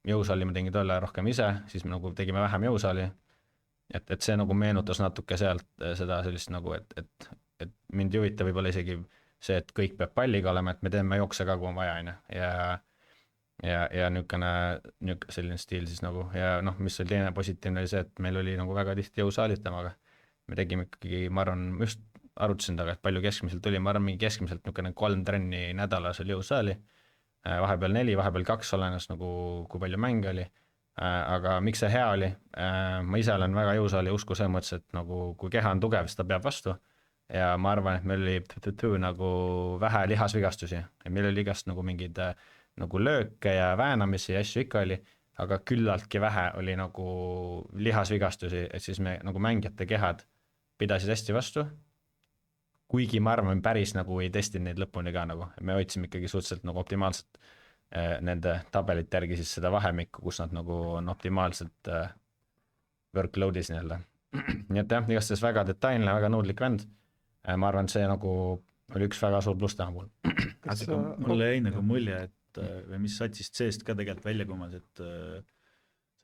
jõusaali me tegime tolle rohkem ise, siis me nagu tegime vähem jõusaali, et see nagu meenutas natuke sealt seda sellist nagu, et mind ei huvita võib-olla isegi see, et kõik peab palliga olema, et me teeme jookse ka, kui on vaja, on ju, ja niisugune selline stiil siis nagu ja noh, mis oli teine positiivne oli see, et meil oli nagu väga tihti jõusaalid temaga. Me tegime ikkagi, ma arvan, just arutasin taga, et palju keskmiselt tuli, ma arvan, mingi keskmiselt niisugune 3 trenni nädalas oli jõusaali, vahepeal 4, vahepeal 2 olenes nagu, kui palju mänge oli, aga miks see hea oli, ma ise olen väga jõusaali usku selles mõttes, et nagu kui keha on tugev, siis ta peab vastu ja ma arvan, et meil oli nagu vähe lihasvigastusi ja meil oli igast nagu mingid nagu lööke ja väänamisi ja asju ikka oli, aga küllaltki vähe oli nagu lihasvigastusi, et siis me nagu mängijate kehad pidasid hästi vastu, kuigi ma arvan, päris nagu ei testinud neid lõpuni ka nagu, me hoidsime ikkagi suhteliselt nagu optimaalselt nende tabelite järgi siis seda vahemikku, kus nad nagu on optimaalselt workload'is nii-öelda. Nii et jah, igastahes väga detailne, väga nõudlik vend. Ma arvan, see nagu oli üks väga suur pluss täna puhul. Mulle jäi nagu mulje, et või mis satsist seest ka tegelikult välja kumas, et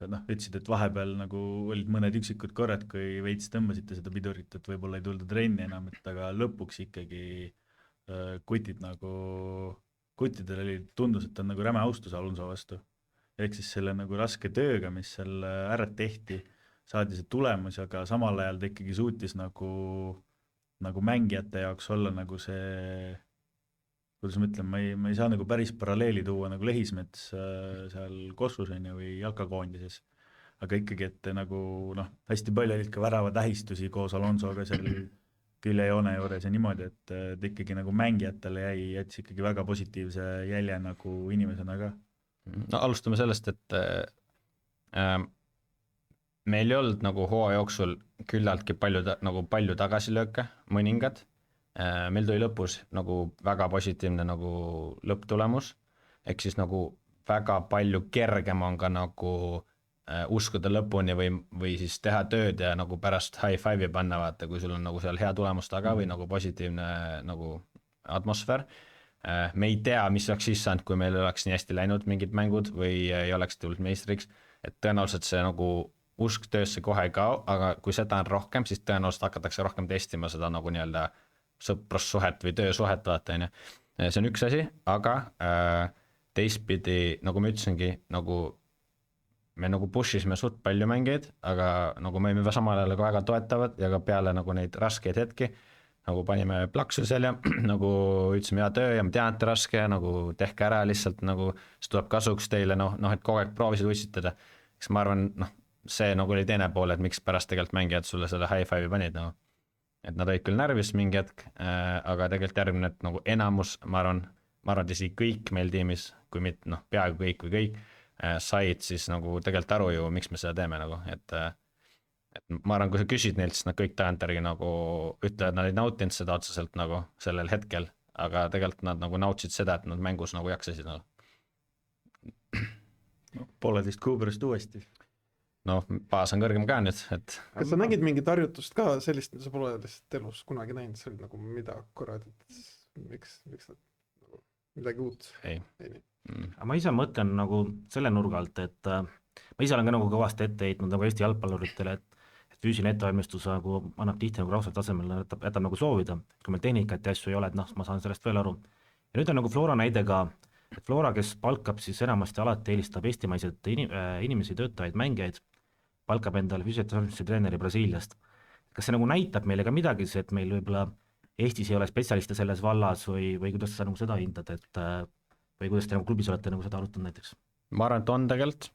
sa ütlesid, et vahepeal nagu olid mõned üksikud korrad, kui veits tõmbasite seda pidurit, et võib-olla ei tulda trenni enam, et aga lõpuks ikkagi kuttidel oli, tundus, et on nagu räme austus Alonso vastu. Ehk siis selle nagu raske tööga, mis seal ära tehti, saadi see tulemus, aga samal ajal ta ikkagi suutis nagu mängijate jaoks olla nagu see, kuidas ma ütlen, ma ei saa nagu päris paralleeli tuua nagu Lehismets seal Kossus või jalkakoondises, aga ikkagi, et nagu hästi palju olid ka värava tähistusi koos Alonsoga seal küljejoone juures ja niimoodi, et ikkagi nagu mängijatele jättis ikkagi väga positiivse jälje nagu inimesena ka. No alustame sellest, et meil ei olnud nagu hooaja jooksul küllaltki palju tagasilööke, mõningad. Meil tuli lõpus nagu väga positiivne nagu lõpptulemus, ehk siis nagu väga palju kergem on ka nagu uskuda lõpuni või siis teha tööd ja nagu pärast high five'i panna, vaata, kui sul on nagu seal hea tulemus taga või nagu positiivne nagu atmosfäär. Me ei tea, mis oleks siis saanud, kui meil oleks nii hästi läinud mingid mängud või ei oleks tulnud meistriks, et tõenäoliselt see nagu usk töösse kohe ei kao, aga kui seda on rohkem, siis tõenäoliselt hakatakse rohkem testima seda nagu nii-öelda sõprussuhet või töösuhet, vaata, on ju. See on üks asi, aga teistpidi, nagu ma ütlesingi, nagu me nagu push'isime suht palju mängeid, aga nagu me olime samal ajal väga toetavad ja ka peale nagu neid raskeid hetki, nagu panime plaksu seal ja nagu ütlesime hea töö ja ma tean, et raske, nagu tehke ära lihtsalt, nagu see tuleb kasuks teile, et kogu aeg proovisid utsitada. Eks ma arvan, see nagu oli teine pool, et miks pärast tegelikult mängijad sulle selle high five'i panid, nagu. Et nad olid küll närvis mingi hetk, aga tegelikult järgmine, et nagu enamus, ma arvan, et isegi kõik meil tiimis, kui mitte, peaaegu kõik või kõik, said siis nagu tegelikult aru ju, miks me seda teeme nagu, et ma arvan, kui sa küsid neilt, siis nad kõik tagantjärgi nagu ütlevad, nad ei nautinud seda otseselt nagu sellel hetkel, aga tegelikult nad nagu nautisid seda, et nad mängus nagu jaksasid nagu. Pooleteist kuu pärast uuesti. Baas on kõrgem ka nüüd, et kas sa nägid mingit harjutust ka sellist, mida sa pole lihtsalt elus kunagi näinud, see oli nagu mida korrad, et miks midagi uut? Ei. Ma ise mõtlen nagu selle nurga alt, et ma ise olen ka nagu kõvasti ette heitnud nagu Eesti jalgpalluritele, et füüsiline ettevalmistus nagu annab tihti nagu rahvusvahelisel tasemel, jätab nagu soovida, kui meil tehnikat ja asju ei ole, et ma saan sellest veel aru. Ja nüüd on nagu Flora näide ka, et Flora, kes palkab siis enamasti alati eelistab eestimaiseid inimesi, töötajaid, mängijaid, palkab endale füüsiline treeneri Brasiiliast. Kas see nagu näitab meile ka midagi, et meil võib-olla Eestis ei ole spetsialiste selles vallas või kuidas sa nagu seda hindad, et või kuidas te nagu klubis olete nagu seda arutanud näiteks? Ma arvan, et on tegelikult.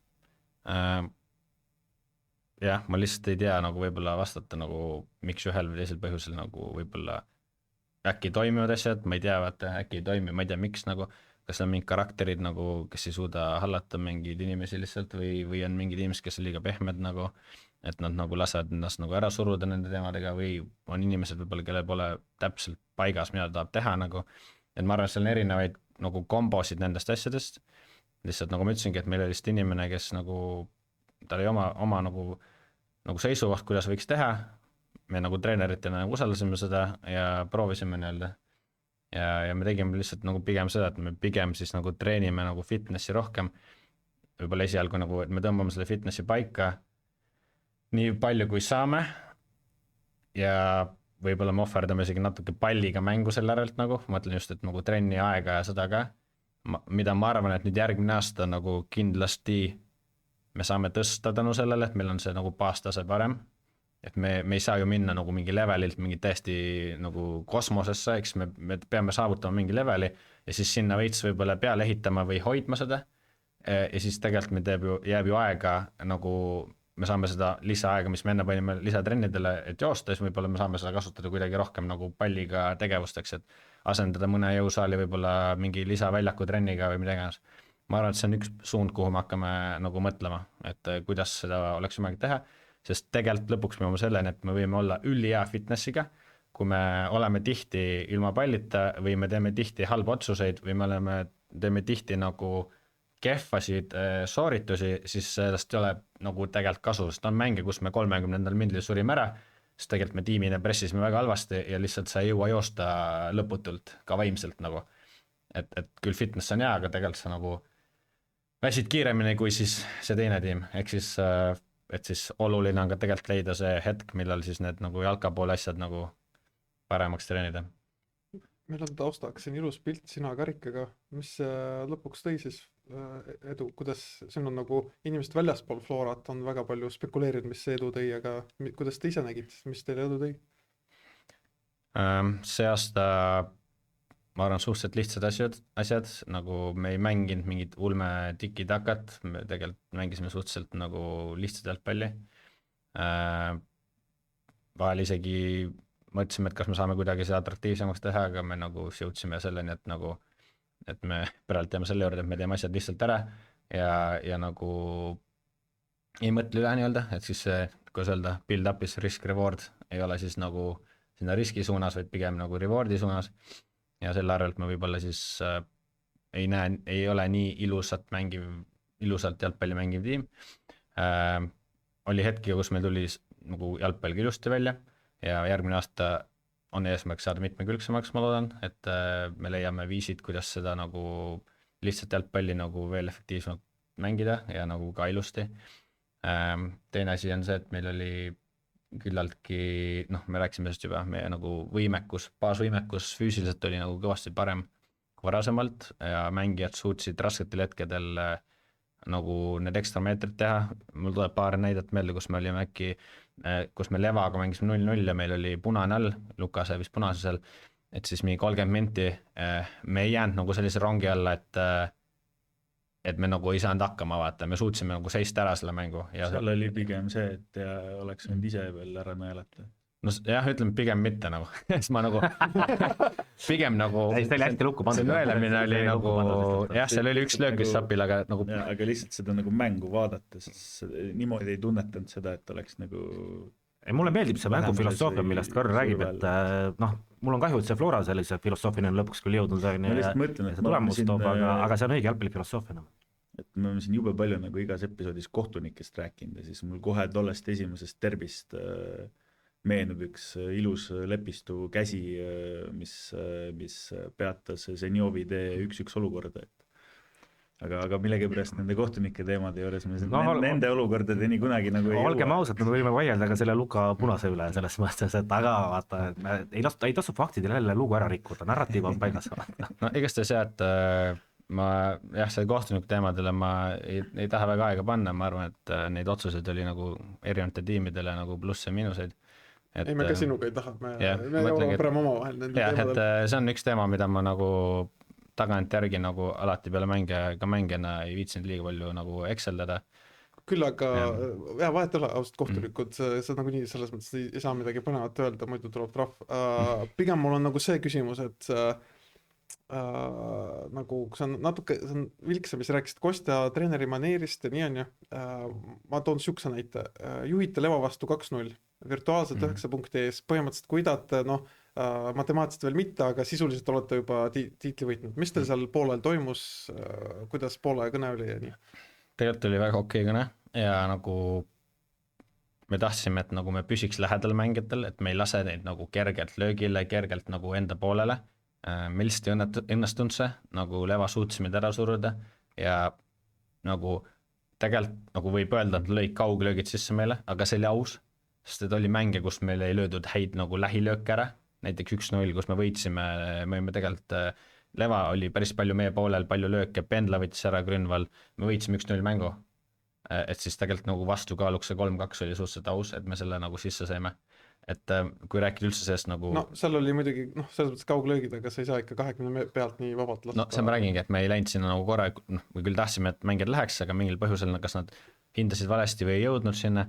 Jah, ma lihtsalt ei tea nagu võib-olla vastata nagu miks ühel või teisel põhjusel nagu võib-olla äkki toimivad asjad, ma ei tea, vaata, äkki ei toimi, ma ei tea, miks nagu, kas on mingid karakterid nagu, kes ei suuda hallata mingeid inimesi lihtsalt või on mingid inimesed, kes on liiga pehmed nagu, et nad nagu lasevad ennast nagu ära suruda nende teemadega või on inimesed võib-olla, kellel pole täpselt paigas, mida tahab teha nagu, et ma arvan, et seal on erinevaid nagu kombosid nendest asjadest, lihtsalt nagu ma ütlesingi, et meil oli lihtsalt inimene, kes nagu, tal oli oma nagu seisukoht, kuidas võiks teha, me nagu treeneritena nagu usaldasime seda ja proovisime nii-öelda ja me tegime lihtsalt nagu pigem seda, et me pigem siis nagu treenime nagu fitnessi rohkem, võib-olla esialgu nagu, et me tõmbame selle fitnessi paika nii palju kui saame ja võib-olla me ohverdame isegi natuke palliga mängu selle järelt nagu, ma mõtlen just, et nagu trenni aega ja seda ka, mida ma arvan, et nüüd järgmine aasta nagu kindlasti me saame tõsta tänu sellele, et meil on see nagu baastase parem, et me ei saa ju minna nagu mingi levelilt mingi täiesti nagu kosmosesse, eks me peame saavutama mingi leveli ja siis sinna veits võib-olla peale ehitama või hoidma seda ja siis tegelikult meil jääb ju aega nagu me saame seda lisaaega, mis me enne panime lisatrennidele, et joosta, siis võib-olla me saame seda kasutada kuidagi rohkem nagu palliga tegevusteks, et asendada mõne jõusaali võib-olla mingi lisaväljaku trenniga või midagi. Ma arvan, et see on üks suund, kuhu me hakkame nagu mõtlema, et kuidas seda oleks võimalik teha, sest tegelikult lõpuks me oleme selleni, et me võime olla ülihea fitnessiga, kui me oleme tihti ilma pallita või me teeme tihti halba otsuseid või me teeme tihti nagu kehvasid sooritusi, siis sellest ei ole nagu tegelikult kasu, sest on mänge, kus me 30. mindil surime ära, sest tegelikult me tiimina pressisime väga halvasti ja lihtsalt sa ei jõua joosta lõputult, ka vaimselt nagu. Et küll fitness on hea, aga tegelikult sa nagu väsid kiiremini kui siis see teine tiim, ehk siis, et siis oluline on ka tegelikult leida see hetk, millal siis need nagu jalkapoole asjad nagu paremaks treenida. Meil on taustaks siin ilus pilt sina karikaga, mis lõpuks tõi siis edu, kuidas siin on nagu inimesed väljaspool Florat on väga palju spekuleerinud, mis see edu tõi, aga kuidas te ise nägid, mis teile edu tõi? See aasta ma arvan suhteliselt lihtsad asjad, nagu me ei mänginud mingit ulme tiki-takat, me tegelikult mängisime suhteliselt nagu lihtsalt jalgpalli. Vahel isegi mõtlesime, et kas me saame kuidagi seda atraktiivsemaks teha, aga me nagu jõudsime selleni, et me päralt teeme selle juurde, et me teeme asjad lihtsalt ära ja nagu ei mõtle üle nii-öelda, et siis see, kuidas öelda, build up is risk reward ei ole siis nagu sinna riski suunas, vaid pigem nagu reward'i suunas ja selle arvelt me võib-olla siis ei ole nii ilusalt jalgpalli mängiv tiim. Oli hetki, kus meil tuli nagu jalgpall ilusti välja ja järgmine aasta on eesmärk saada mitmekülgsemaks, ma loodan, et me leiame viisid, kuidas seda nagu lihtsalt jalgpalli nagu veel efektiivsemalt mängida ja nagu ka ilusti. Teine asi on see, et meil oli küllaltki, me rääkisime sellest juba, meie nagu baasvõimekus füüsiliselt oli nagu kõvasti parem kui varasemalt ja mängijad suutsid rasketel hetkedel nagu need ekstra meetrid teha. Mul tuleb paar näidet meelde, kus me olime äkki, kus me Levaga mängisime 0-0 ja meil oli punane all, Lukase vist punasel, et siis mingi 30 minti me ei jäänud nagu sellise rongi alla, et me nagu ei saanud hakkama vaata, me suutsime nagu seista ära selle mängu. Ja seal oli pigem see, et oleks võinud ise veel ära nõelata. No jah, ütleme pigem mitte nagu, siis ma nagu pigem nagu see oli hästi lukku pandud. See nõelemine oli nagu, jah, seal oli üks löök, mis sapil, aga nagu aga lihtsalt seda nagu mängu vaadates niimoodi ei tunnetanud seda, et oleks nagu mulle meeldib see mängufilosoofia, millest Karl räägib, et mul on kahju, et see Flora sellise filosoofini on lõpuks küll jõudnud ja tulemust toob, aga see on õige jalgpallifilosoofia. Et me oleme siin jube palju nagu igas episoodis kohtunikest rääkinud ja siis mul kohe tollest esimesest derbist meenub üks ilus lepistu käsi, mis peatas Zenjovi tee 1-1 olukorda. Aga millegipärast nende kohtunike teemade juures me nende olukordadeni kunagi nagu ei olgem ausad, me võime vaielda ka selle Luka punase üle selles mõttes, et aga vaata, ei tasu faktidel jälle lugu ära rikkuda, narratiiv on paigas. No igastahes jah, et selle kohtuniku teemadele ma ei taha väga aega panna, ma arvan, et neid otsuseid oli nagu erinevate tiimidele nagu plusse ja miinuseid. Ei, me ka sinuga ei taha, me jõuame praegu oma vahel nende teemadel. Et see on üks teema, mida ma nagu tagant järgi nagu alati peale mängijana ei viitsinud liiga palju nagu ekseldada. Küll aga, vahet ole, ausalt kohtunikud, see nagu nii selles mõttes ei saa midagi põnevat öelda, muidu tuleb trahv. Pigem mul on nagu see küsimus, et nagu see on natuke, see on vilksa, mis rääkisid Kostja treeneri maneerist ja nii on ju. Ma toon sükse näite, juhite Leva vastu 2-0, virtuaalselt 9 punkti ees, põhimõtteliselt kui idate, matemaatiliselt veel mitte, aga sisuliselt olete juba tiitli võitnud. Mis teil seal poolel toimus, kuidas poole kõne oli ja nii? Tegelikult oli väga okei kõne ja nagu me tahtsime, et nagu me püsiks lähedal mängijatel, et me ei lase neid nagu kergelt löögile, kergelt nagu enda poolele. Meil lihtsalt ei õnnestunud see, nagu Leva suutsime ära suruda ja nagu tegelikult nagu võib öelda, et lõid kauglöögid sisse meile, aga see oli aus, sest et oli mänge, kus meil ei löödud häid nagu lähilööke ära, näiteks 1-0, kus me võitsime, me olime tegelikult, Leva oli päris palju meie poolel, palju lööke, Pendla võttis ära Grünval, me võitsime 1-0 mängu. Et siis tegelikult nagu vastukaaluks see 3-2 oli suhteliselt aus, et me selle nagu sisse saime. Et kui rääkida üldse sellest nagu no seal oli muidugi, selles mõttes kauglöögid, aga sa ei saa ikka 20 pealt nii vabalt lasta. no see ma räägingi, et me ei läinud sinna nagu korra, või küll tahtsime, et mängijad läheks, aga mingil põhjusel, kas nad hindasid valesti või ei jõudnud sinna,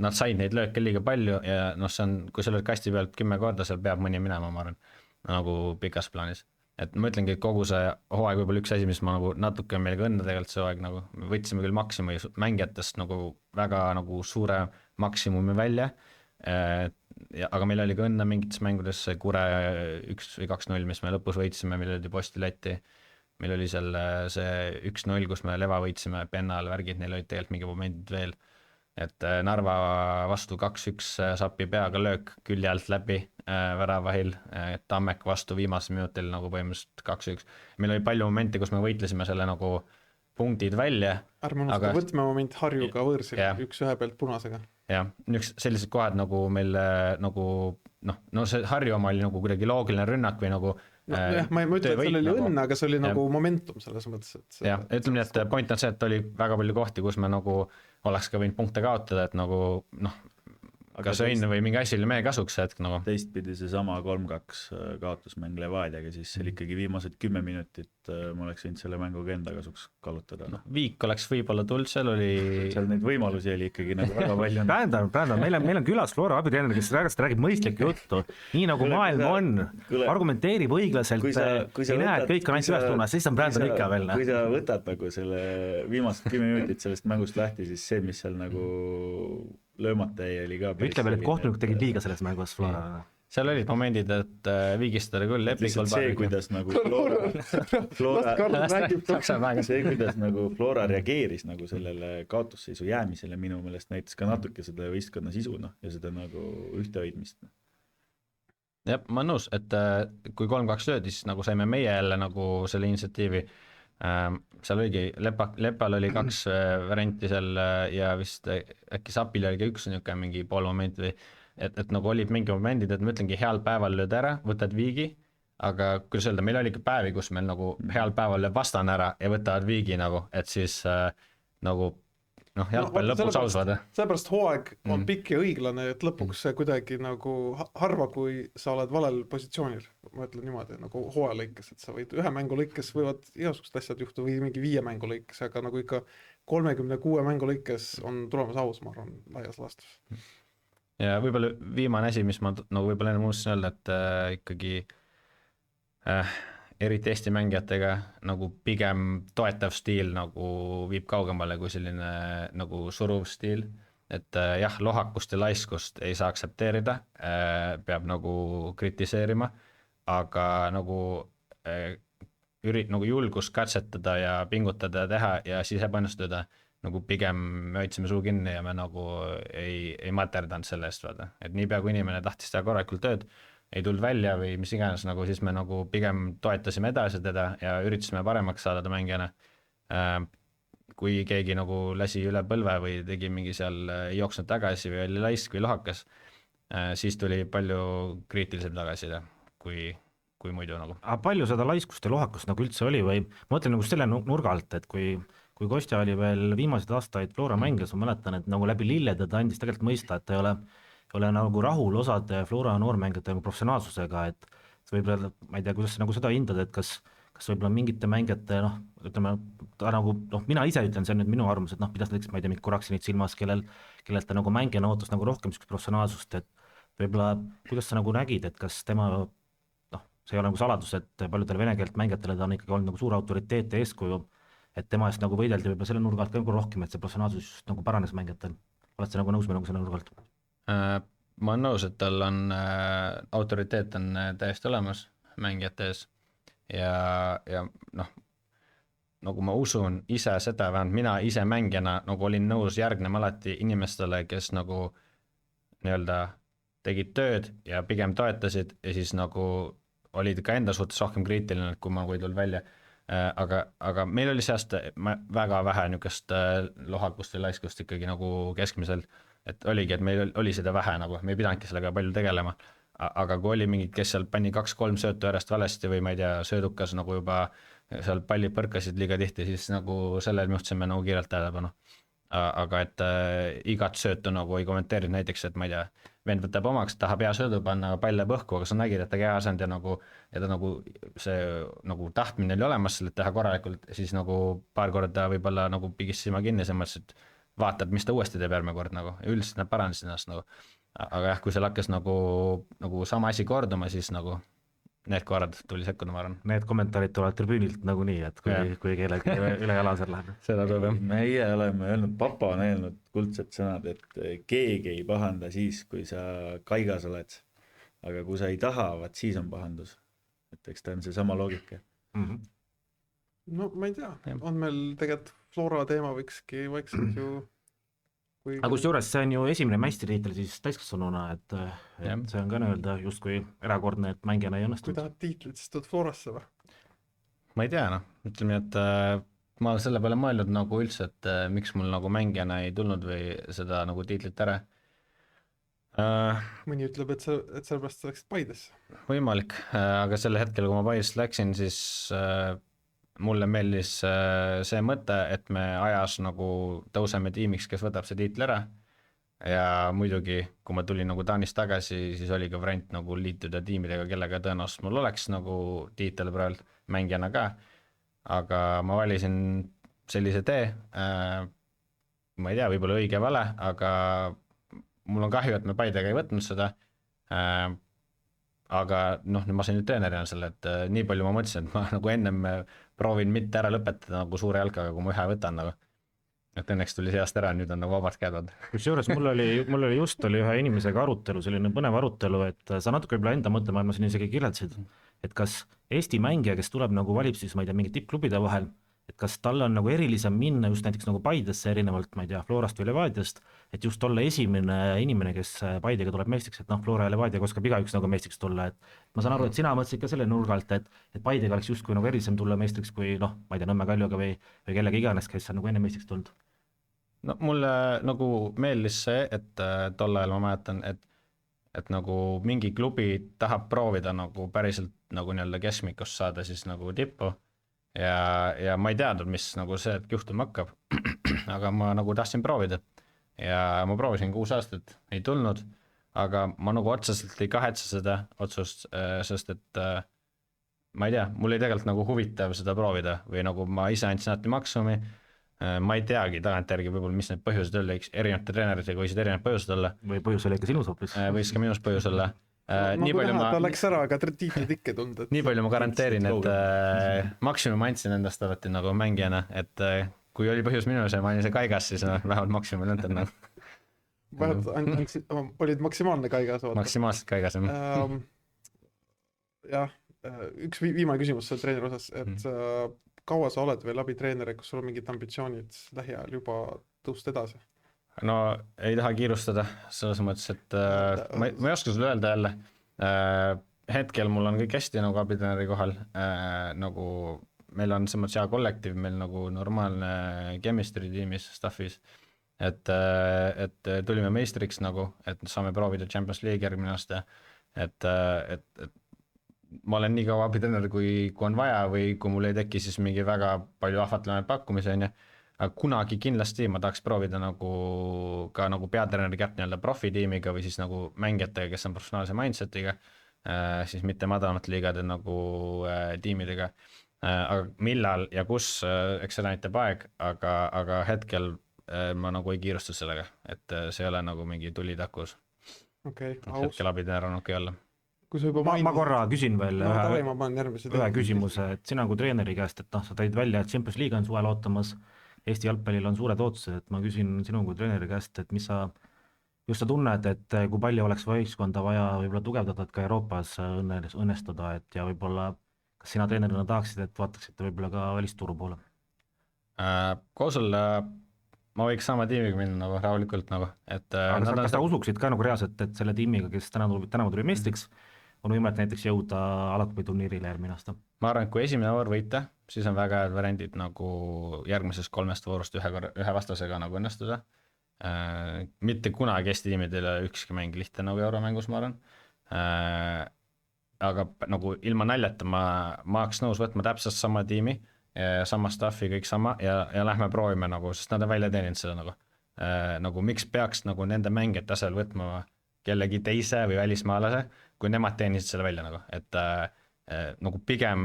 nad said neid lööke liiga palju ja see on, kui sa lööd kasti pealt 10 korda, seal peab mõni minema, ma arvan, nagu pikas plaanis. Et ma ütlengi, et kogu see hooaeg võib-olla üks asi, mis ma nagu natuke on meiega õnne tegelikult see hooaeg nagu, me võtsime küll maksimumi mängijatest nagu väga nagu suure maksimumi välja, aga meil oli ka õnne mingites mängudes see Kure 1 või 2-0, mis me lõpus võitsime, meil oli posti Lätti, meil oli seal see 1-0, kus me Leva võitsime, Pennal värgid, neil olid tegelikult mingi momendid veel, et Narva vastu 2-1 Sapi peaga löök külje alt läbi väravahil, Tammek vastu viimasel minutil nagu põhimõtteliselt 2-1, meil oli palju momente, kus me võitlesime selle nagu punktid välja. Ärme unusta võtmemoment Harjuga võõrsil, 1-1 pealt punasega. Jah, sellised kohad nagu meil nagu no see Harju oma oli nagu kuidagi loogiline rünnak või nagu jah, ma ei ütle, et seal oli nagu õnn, aga see oli nagu momentum selles mõttes, et jah, ütleme nii, et point on see, et oli väga palju kohti, kus me nagu oleks ka võinud punkte kaotada, et nagu kas õnn või mingi asi oli meie kasuks see hetk nagu. Teistpidi seesama 3-2 kaotusmäng Levadiaga, siis seal ikkagi viimased 10 minutit ma oleks võinud selle mänguga enda kasuks kallutada. Viik oleks võib-olla tulnud, seal neid võimalusi oli ikkagi nagu väga palju. Brandon, meil on külas Flora abitreener, kes räägib mõistlikku juttu, nii nagu maailm on, argumenteerib õiglaselt, ei näe, et kõik on ainult ühes tunnas, siis on Brandon ikka veel. Kui sa võtad nagu selle viimased 10 minutit sellest mängust lahti, siis see, mis seal nagu löömata oli ka ütle veel, et kohtunikud tegid liiga selles mängus Flora. Seal olid momendid, et viigistada küll lihtsalt see, kuidas nagu kuidas nagu Flora reageeris nagu sellele kaotusseisu jäämisele minu meelest näitas ka natuke seda võistkonna sisu ja seda nagu ühtehoidmist. Jah, ma nõus, et kui 3-2 löödi, siis nagu saime meie jälle nagu selle initsiatiivi. Seal oligi, Lepal oli 2 varianti seal ja vist äkki Sapil oli ka üks niisugune mingi pool moment või et nagu olid mingi momendid, et ma ütlengi heal päeval lööd ära, võtad viigi, aga kuidas öelda, meil oli ka päevi, kus meil nagu heal päeval lööb vastane ära ja võtavad viigi nagu, et siis nagu jalgpall lõpus ausvad. Sellepärast hooaeg on pikk ja õiglane, et lõpuks see kuidagi nagu harva, kui sa oled valel positsioonil, ma ütlen niimoodi, nagu hooaja lõikes, et sa võid 1 mängu lõikes võivad igasugused asjad juhtu või mingi 5 mängu lõikes, aga nagu ikka 36 mängu lõikes on tulemas aus, ma arvan, laias laastus. Ja võib-olla viimane asi, mis ma nagu võib-olla enne muustasin öelda, et ikkagi eriti Eesti mängijatega nagu pigem toetav stiil nagu viib kaugemale kui selline nagu suruv stiil, et jah, lohakust ja laiskust ei saa aktsepteerida, peab nagu kritiseerima, aga nagu nagu julgust katsetada ja pingutada ja teha ja siis ebaõnnestuda, nagu pigem me hoidsime suu kinni ja me nagu ei materdanud selle eest, vaata. Et niipea kui inimene tahtis teha korralikult tööd, ei tulnud välja või mis iganes, nagu siis me nagu pigem toetasime edasi teda ja üritasime paremaks saada ta mängijana. Kui keegi nagu lasi üle põlve või tegi mingi seal jooksnud tagasi või oli laisk või lohakas, siis tuli palju kriitilisem tagasida kui muidu nagu. Aga palju seda laiskust ja lohakust nagu üldse oli või ma mõtlen nagu selle nurga alt, et kui Kostja oli veel viimaseid aastaid Flora mängis, ma mäletan, et nagu läbi lillede ta andis tegelikult mõista, et ta ei ole nagu rahul osade Flora noormängijate professionaalsusega, et võib-olla, ma ei tea, kuidas nagu seda hindad, et kas võib-olla mingite mängijate, ütleme, ta nagu, mina ise ütlen, see on nüüd minu arvamus, et pidas näiteks, ma ei tea, mingi Kuraksinit silmas, kellelt ta nagu mängijana ootas nagu rohkem professionaalsust, et võib-olla, kuidas sa nagu nägid, et kas tema, see ei ole nagu saladus, et paljudele vene keelt mängijatele ta on ikkagi olnud nagu suur autoriteet ja eeskuju, et tema eest nagu võideldi võib-olla selle nurga alt ka rohkem, et see professionaalsus nagu paranes mängijatel. Oled sa nagu nõus või nagu selle nurga alt? Ma olen nõus, et tal on autoriteet on täiesti olemas mängijate ees ja nagu ma usun ise seda, vähemalt mina ise mängijana nagu olin nõus järgnema alati inimestele, kes nagu nii-öelda tegid tööd ja pigem toetasid ja siis nagu olid ka enda suhtes rohkem kriitiline, kui ma ei tulnud välja. Aga meil oli see aasta väga vähe niisugust lohakust ja laiskust ikkagi nagu keskmisel, et oligi, et meil oli seda vähe nagu, me ei pidanudki sellega palju tegelema. Aga kui oli mingid, kes seal pani 2-3 söötu järjest valesti või ma ei tea, söödukas nagu juba seal pallid põrkasid liiga tihti, siis nagu sellel juhtusime nagu kiirelt tähelepanu. Aga et igat söötu nagu ei kommenteerinud näiteks, et ma ei tea, vend võtab omaks, tahab hea söödu panna, pall läheb õhku, aga sa nägid, et ta käe asend ja ta nagu see nagu tahtmine oli olemas selle, et teha korralikult, siis nagu paar korda võib-olla nagu pigis silma kinni, selles mõttes, et vaatad, mis ta uuesti teeb järgmine kord nagu, ja üldiselt nad paranesid ennast nagu. Aga jah, kui seal hakkas nagu sama asi korduma, siis nagu need korrad tuli sekkuda, ma arvan. Need kommentaarid tulevad tribüünilt nagunii, et kui kellegi üle jala seal läheb. Seda tuleb jah. meie oleme öelnud, papa on öelnud kuldsed sõnad, et keegi ei pahanda siis, kui sa kaigas oled. Aga kui sa ei taha, vaat siis on pahandus. Et eks ta on see sama loogika. no ma ei tea, on meil tegelikult Flora teema võikski vaikselt ju aga kusjuures see on ju esimene meistritiitel siis täiskasvanuna, et see on ka nii-öelda justkui erakordne, et mängijana ei kui õnnestunud. tahad tiitlit, siis tuled Florasse või? Ma ei tea, noh, ütleme, et ma selle peale mõelnud nagu üldse, et miks mul nagu mängijana ei tulnud või seda nagu tiitlit ära. Mõni ütleb, et sellepärast sa läksid Paidesse. Võimalik, aga sel hetkel, kui ma Paidest läksin, siis mulle meeldis see mõte, et me ajas nagu tõuseme tiimiks, kes võtab see tiitl ära. Ja muidugi, kui ma tulin nagu Taanist tagasi, siis oli ka variant nagu liituda tiimidega, kellega tõenäoliselt mul oleks nagu tiitel praegu mängijana ka. Aga ma valisin sellise tee. Ma ei tea, võib-olla õige vale, aga mul on kahju, et me Paidega ei võtnud seda. Aga noh, ma sain nüüd treenerina selle, et nii palju ma mõtlesin, et ma nagu ennem proovin mitte ära lõpetada nagu suure jalkaga, kui ma ühe võtan nagu. Et õnneks tuli see aast ära, nüüd on nagu vabad käed. Kusjuures mul oli just ühe inimesega arutelu, selline põnev arutelu, et sa natuke võib-olla enda mõttemaailma siin isegi kirjeldasid, et kas Eesti mängija, kes tuleb nagu valib siis, ma ei tea, mingi tippklubide vahel, et kas tal on nagu erilisem minna just näiteks nagu Paidesse erinevalt, ma ei tea, Florast või Levadiast, et just olla esimene inimene, kes Paidega tuleb meistriks, et noh, Flora ja Levadiaga oskab igaüks nagu meistriks tulla, et ma saan aru, et sina mõtlesid ka selle nurgalt, et Paidega oleks justkui nagu erilisem tulla meistriks kui noh, ma ei tea, Nõmme Kaljuga või kellega iganes, kes on nagu enne meistriks tulnud. No mulle nagu meeldis see, et tol ajal ma mäletan, et nagu mingi klubi tahab proovida nagu päriselt nagu nii-öelda keskmikust saada siis nagu tippu. Ja ma ei teadnud, mis nagu see juhtuma hakkab, aga ma nagu tahtsin proovida ja ma proovisin 6 aastat, ei tulnud, aga ma nagu otseselt ei kahetse seda otsust, sest et ma ei tea, mul oli tegelikult nagu huvitav seda proovida või nagu ma ise andsin alati maksumi, ma ei teagi tagantjärgi võib-olla, mis need põhjused oli, erinevate treeneritega võisid erinevad põhjused olla. Või põhjus oli ikka sinus hoopis. Võis ka minus põhjus olla. Nii palju ta läks ära, aga tiitlid ikka tulnud. Nii palju ma garanteerin, et maksimum andsin endast alati nagu mängijana, et kui oli põhjus minus ja ma olin see kaigas, siis vähemalt maksimum ei lõntanud. Olid maksimaalne kaigas? Maksimaalselt kaigas. Jah, üks viimane küsimus selle treeneri osas, et kaua sa oled veel abitreener, kus sul on mingid ambitsioonid lähiajal juba tõust edasi? No ei taha kiirustada, selles mõttes, et ma ei oska sulle öelda jälle. Hetkel mul on kõik hästi nagu abitreeneri kohal, nagu meil on selles mõttes hea kollektiiv, meil nagu normaalne chemistry tiimis, staffis, et tulime meistriks nagu, et saame proovida Champions League järgmine aasta, et ma olen nii kaua abitreener, kui on vaja või kui mul ei teki siis mingi väga palju ahvatlemaid pakkumisi, on ju. Aga kunagi kindlasti ma tahaks proovida nagu ka nagu peatreeneri kärt nii-öelda profitiimiga või siis nagu mängijatega, kes on professionaalse mindsetiga, siis mitte madalamate liigade nagu tiimidega. Aga millal ja kus, eks seda näitab aeg, aga hetkel ma nagu ei kiirustu sellega, et see ei ole nagu mingi tuli takus. Hetkel abitreener on okei olla. Ma korra küsin veel ühe küsimuse, et sina kui treeneri käest, et noh, sa tõid välja, et Champions League on suvel ootamas, Eesti jalgpallil on suured ootused, et ma küsin sinu kui treeneri käest, et mis sa tunned, et kui palju oleks võistkonda vaja võib-olla tugevdada, et ka Euroopas õnnestuda, et ja võib-olla kas sina treenerina tahaksid, et vaataksite võib-olla ka välisturu poole? Koosel ma võiks sama tiimiga minna nagu rahulikult nagu, et aga kas sa usuksid ka nagu reaalselt, et selle tiimiga, kes tänavu tuli meistriks, on võimalik näiteks jõuda alakupi turniirile järgmine aasta? Ma arvan, et kui esimene voor võita, siis on väga head variandid nagu järgmisest 3 voorust ühe vastasega nagu õnnestuda. mitte kunagi Eesti tiimidel ei ole ükski mäng lihtne nagu euromängus, ma arvan. Aga nagu ilma naljata ma oleks nõus võtma täpselt sama tiimi, sama staffi, kõik sama ja lähme proovime nagu, sest nad on välja teeninud seda nagu. Nagu miks peaks nagu nende mängijate asemel võtma kellegi teise või välismaalase, kui nemad teenisid selle välja nagu, et nagu pigem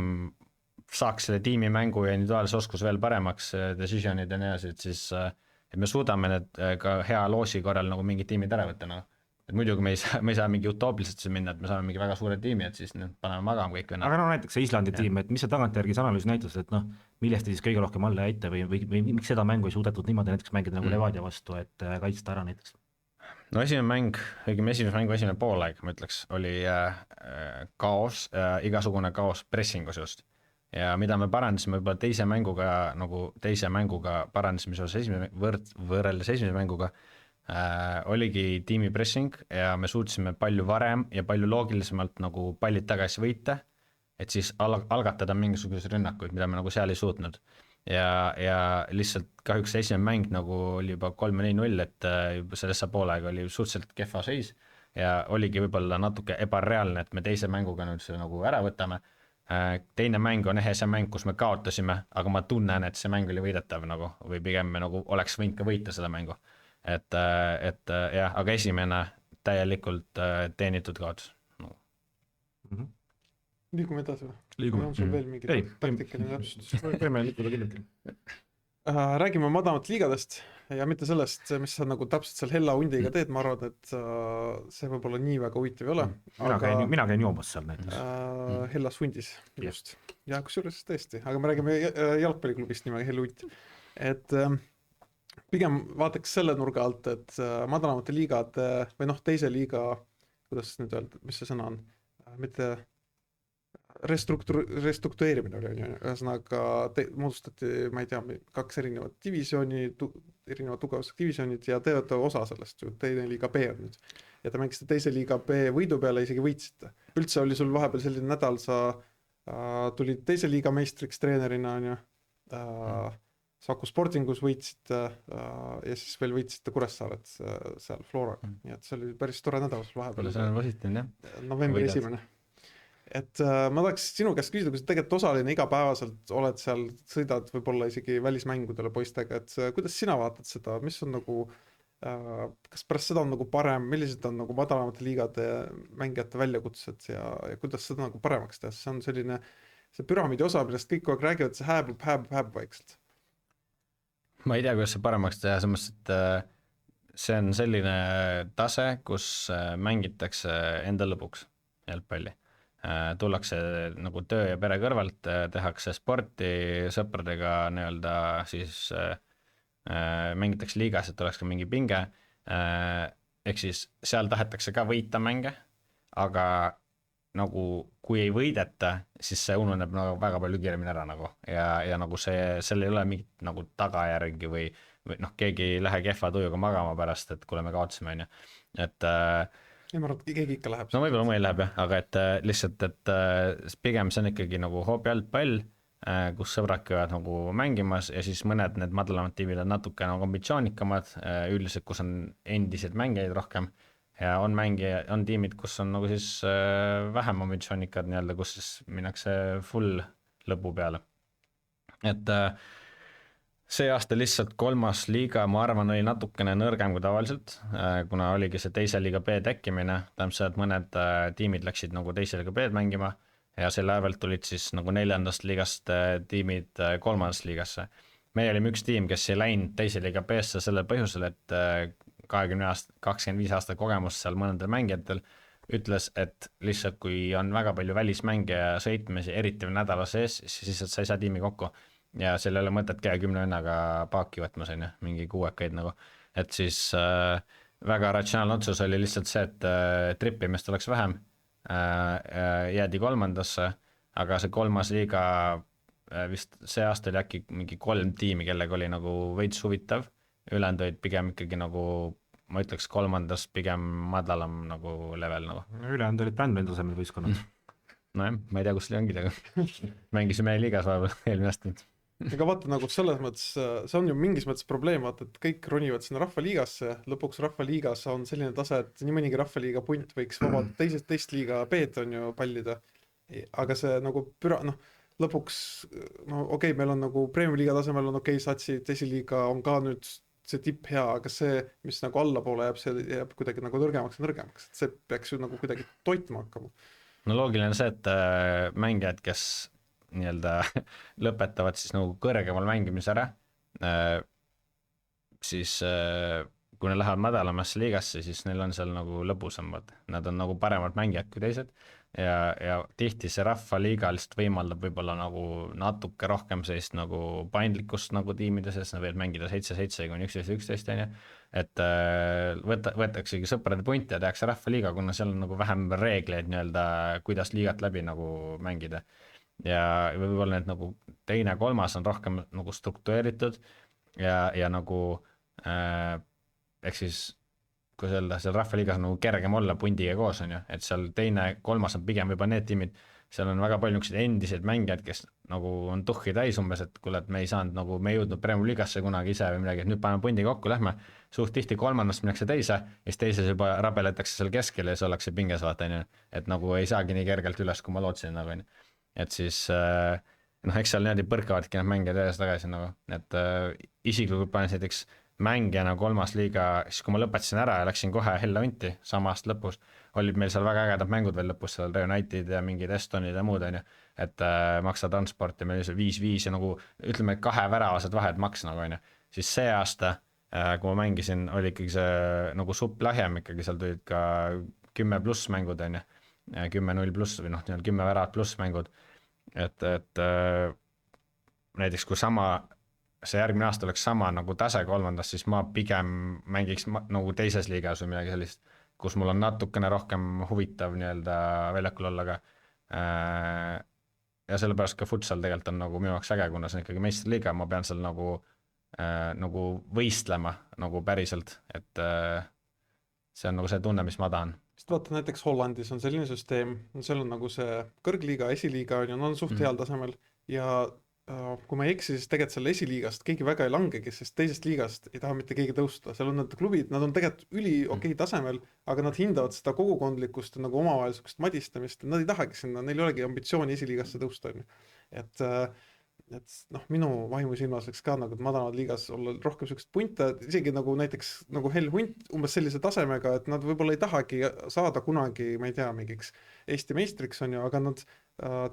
saaks selle tiimi mängu ja individuaalse oskus veel paremaks, decisionid ja nii edasi, et siis et me suudame need ka hea loosi korral nagu mingid tiimid ära võtta nagu. Et muidugi me ei saa mingi utoopiliselt minna, et me saame mingi väga suure tiimi, et siis paneme magama kõik vennad. aga no näiteks see Islandi tiim, et mis see tagantjärgis analüüs näitas, et noh, millest te siis kõige rohkem alla jäite või miks seda mängu ei suudetud niimoodi näiteks mängida nagu Levadia vastu, et kaitsta ära näiteks? No esimene mängu esimene poolaeg, ma ütleks, oli kaos, igasugune kaos pressingus just. Ja mida me parandasime võib-olla teise mänguga parandasime võrreldes esimese mänguga, oligi tiimi pressing ja me suutsime palju varem ja palju loogilisemalt nagu pallid tagasi võita, et siis algatada mingisuguseid rünnakuid, mida me nagu seal ei suutnud. Ja lihtsalt kahjuks esimene mäng nagu oli juba 3-0, et sellesse poolega oli suhteliselt kehva seis ja oligi võib-olla natuke ebareaalne, et me teise mänguga nüüd selle nagu ära võtame. Teine mäng on see mäng, kus me kaotasime, aga ma tunnen, et see mäng oli võidetav nagu, või pigem me nagu oleks võinud ka võita seda mängu. Et jah, aga esimene täielikult teenitud kaotus. Liigume edasi või? Liigume. On sul veel mingi taktikaline täpsustus? Võime liikuda kindlasti. Räägime madamat liigadest ja mitte sellest, mis sa nagu täpselt seal hella hundiga teed, ma arvan, et see võib-olla nii väga huvitav ei ole. Mina käin joomas seal näiteks. Hellas hundis, just. Ja kusjuures tõesti, aga me räägime jalgpalliklubist nimega Hell Hunt. Et pigem vaataks selle nurga alt, et madalamate liigade või noh, teise liiga, kuidas nüüd öelda, mis see sõna on, mitte restruktureerimine oli, ühesõnaga moodustati, ma ei tea, 2 erinevat divisiooni, erinevad tugevused divisioonid ja teevad osa sellest ju, teine liiga B on nüüd. Ja te mängisite teise liiga B võidu peale, isegi võitsite. Üldse oli sul vahepeal selline nädal, sa tulid teise liiga meistriks treenerina, on ju, Saku Sportingus võitsite ja siis veel võitsite Kuressaaret seal Floraga. Nii et see oli päris tore nädal vahepeal. See on positiivne, jah. Novembri 1. Et ma tahaks sinu käest küsida, kui sa tegelikult osaline igapäevaselt oled seal, sõidad võib-olla isegi välismängudele poistega, et kuidas sina vaatad seda, mis on nagu, kas pärast seda on nagu parem, millised on nagu madalamate liigade mängijate väljakutsed ja kuidas seda nagu paremaks teha, see on selline see püramiidi osa, millest kõik kogu aeg räägivad, see hääbub vaikselt. Ma ei tea, kuidas see paremaks teha, selles mõttes, et see on selline tase, kus mängitakse enda lõbuks jalgpalli. Tullakse nagu töö ja pere kõrvalt, tehakse sporti sõpradega nii-öelda siis mängitakse liigas, et oleks ka mingi pinge, ehk siis seal tahetakse ka võita mänge, aga nagu kui ei võideta, siis see ununeb nagu väga palju kiiremini ära nagu ja nagu seal ei ole mingit nagu tagajärgi või noh, keegi ei lähe kehva tujuga magama pärast, et kuule me kaotasime, on ju, et ja ma arvan, et keegi ikka läheb. No võib-olla mõni läheb jah, aga et lihtsalt, et pigem see on ikkagi nagu hoobi jalgpall, kus sõbrad käivad nagu mängimas ja siis mõned need madalamad tiimid on natuke nagu ambitsioonikamad, üldiselt, kus on endiseid mängijaid rohkem ja on tiimid, kus on nagu siis vähem ambitsioonikad nii-öelda, kus siis minnakse full lõbu peale. Et see aasta lihtsalt 3. liiga, ma arvan, oli natukene nõrgem kui tavaliselt, kuna oligi see teise liiga B tekkimine, tähendab see, et mõned tiimid läksid nagu teise liiga B mängima ja selle arvelt tulid siis nagu 4. liigast tiimid 3. liigasse. Meie olime üks tiim, kes ei läinud teise liiga B-sse selle põhjusel, et 25 aasta kogemus seal mõnedel mängijatel ütles, et lihtsalt kui on väga palju välismänge ja sõitmisi, eriti nädala sees, siis sa ei saa tiimi kokku ja seal ei ole mõtet käia 10 vennaga paaki võtmas, mingi kuuekaid nagu, et siis väga ratsionaalne otsus oli lihtsalt see, et trippimist oleks vähem, jäädi 3. aga see 3. liiga vist see aasta oli äkki mingi 3 tiimi, kellega oli nagu veits huvitav, ülejäänud olid pigem ikkagi nagu, ma ütleks 3. pigem madalam nagu level nagu. Ülejäänud olid bändmendi tasemel võistkonnad. Nojah, ma ei tea, kus see ongid, aga mängisime liigas vahepeal eelmine aasta. ega vaata nagu selles mõttes, see on ju mingis mõttes probleem, vaata, et kõik ronivad sinna rahvaliigasse, lõpuks rahvaliigas on selline tase, et nii mõnigi rahvaliiga punt võiks vabalt teist liiga B-d on ju pallida, aga see nagu lõpuks, no okei, meil on nagu premium-liiga tasemel on okei satsid, esiliiga on ka nüüd see tipp hea, aga see, mis nagu allapoole jääb, see jääb kuidagi nagu nõrgemaks ja nõrgemaks, et see peaks ju nagu kuidagi toitma hakkama. No loogiline on see, et mängijad, kes nii-öelda lõpetavad siis nagu kõrgemal mängimise ära, siis kui nad lähevad madalamasse liigasse, siis neil on seal nagu lõbusamad, nad on nagu paremad mängijad kui teised ja tihti see rahvaliiga lihtsalt võimaldab võib-olla nagu natuke rohkem sellist nagu paindlikkust nagu tiimides, sest nad võivad mängida 7-7 kuni 11-11 on ju, et võetaksegi sõprade punti ja tehakse rahvaliiga, kuna seal on nagu vähem reegleid nii-öelda, kuidas liigat läbi nagu mängida. Ja võib-olla need nagu teine, kolmas on rohkem nagu struktureeritud ja nagu ehk siis kuidas öelda, seal rahvaliigas on nagu kergem olla pundiga koos on ju, et seal teine, kolmas on pigem juba need tiimid, seal on väga palju niisugused endised mängijad, kes nagu on tuhhi täis umbes, et kuule, et me ei saanud nagu, me ei jõudnud Premium liigasse kunagi ise või midagi, et nüüd paneme pundi kokku, lähme, suht tihti kolmandast minnakse teise ja siis teises juba rabeletakse seal keskel ja siis ollakse pinges vaata on ju, et nagu ei saagi nii kergelt üles, kui ma lootsin nagu on ju. Et siis eks seal niimoodi põrkavadki need mängijad ees tagasi nagu, et isiklikult panen näiteks mängijana kolmas liiga, siis kui ma lõpetasin ära ja läksin kohe Hella Hunti sama aasta lõpus, olid meil seal väga ägedad mängud veel lõpus, seal Reunited ja mingid Estonid ja muud on ju, et maksa transport ja meil oli see 5-5 ja nagu ütleme, 2 väravased vahed maks nagu on ju, siis see aasta, kui ma mängisin, oli ikkagi see nagu supp lahjem ikkagi, seal tulid ka 10 pluss mängud on ju, 10-0 pluss või 10 väravat pluss mängud, et näiteks kui see järgmine aasta oleks sama nagu tase kolmandas, siis ma pigem mängiks nagu teises liigas või midagi sellist, kus mul on natukene rohkem huvitav nii-öelda väljakul olla ka. Ja sellepärast ka futsal tegelikult on nagu minu jaoks äge, kuna see on ikkagi meistriliiga, ma pean seal nagu võistlema nagu päriselt, et see on nagu see tunne, mis ma tahan. Sest vaata näiteks Hollandis on selline süsteem, seal on nagu see kõrgliiga, esiliiga on ju, nad on suht heal tasemel ja kui ma ei eksi, siis tegelikult selle esiliigast keegi väga ei langegi, sest teisest liigast ei taha mitte keegi tõusta, seal on need klubid, nad on tegelikult üli okei tasemel, aga nad hindavad seda kogukondlikkust ja nagu omavahel sukust madistamist, nad ei tahagi sinna, neil ei olegi ambitsiooni esiliigasse tõusta, et minu vaimusilmas võiks ka nagu madalad liigas olla rohkem sukest punte, isegi nagu näiteks nagu Hell Hunt umbes sellise tasemega, et nad võib-olla ei tahagi saada kunagi, ma ei tea, mingiks Eesti meistriks on ju, aga nad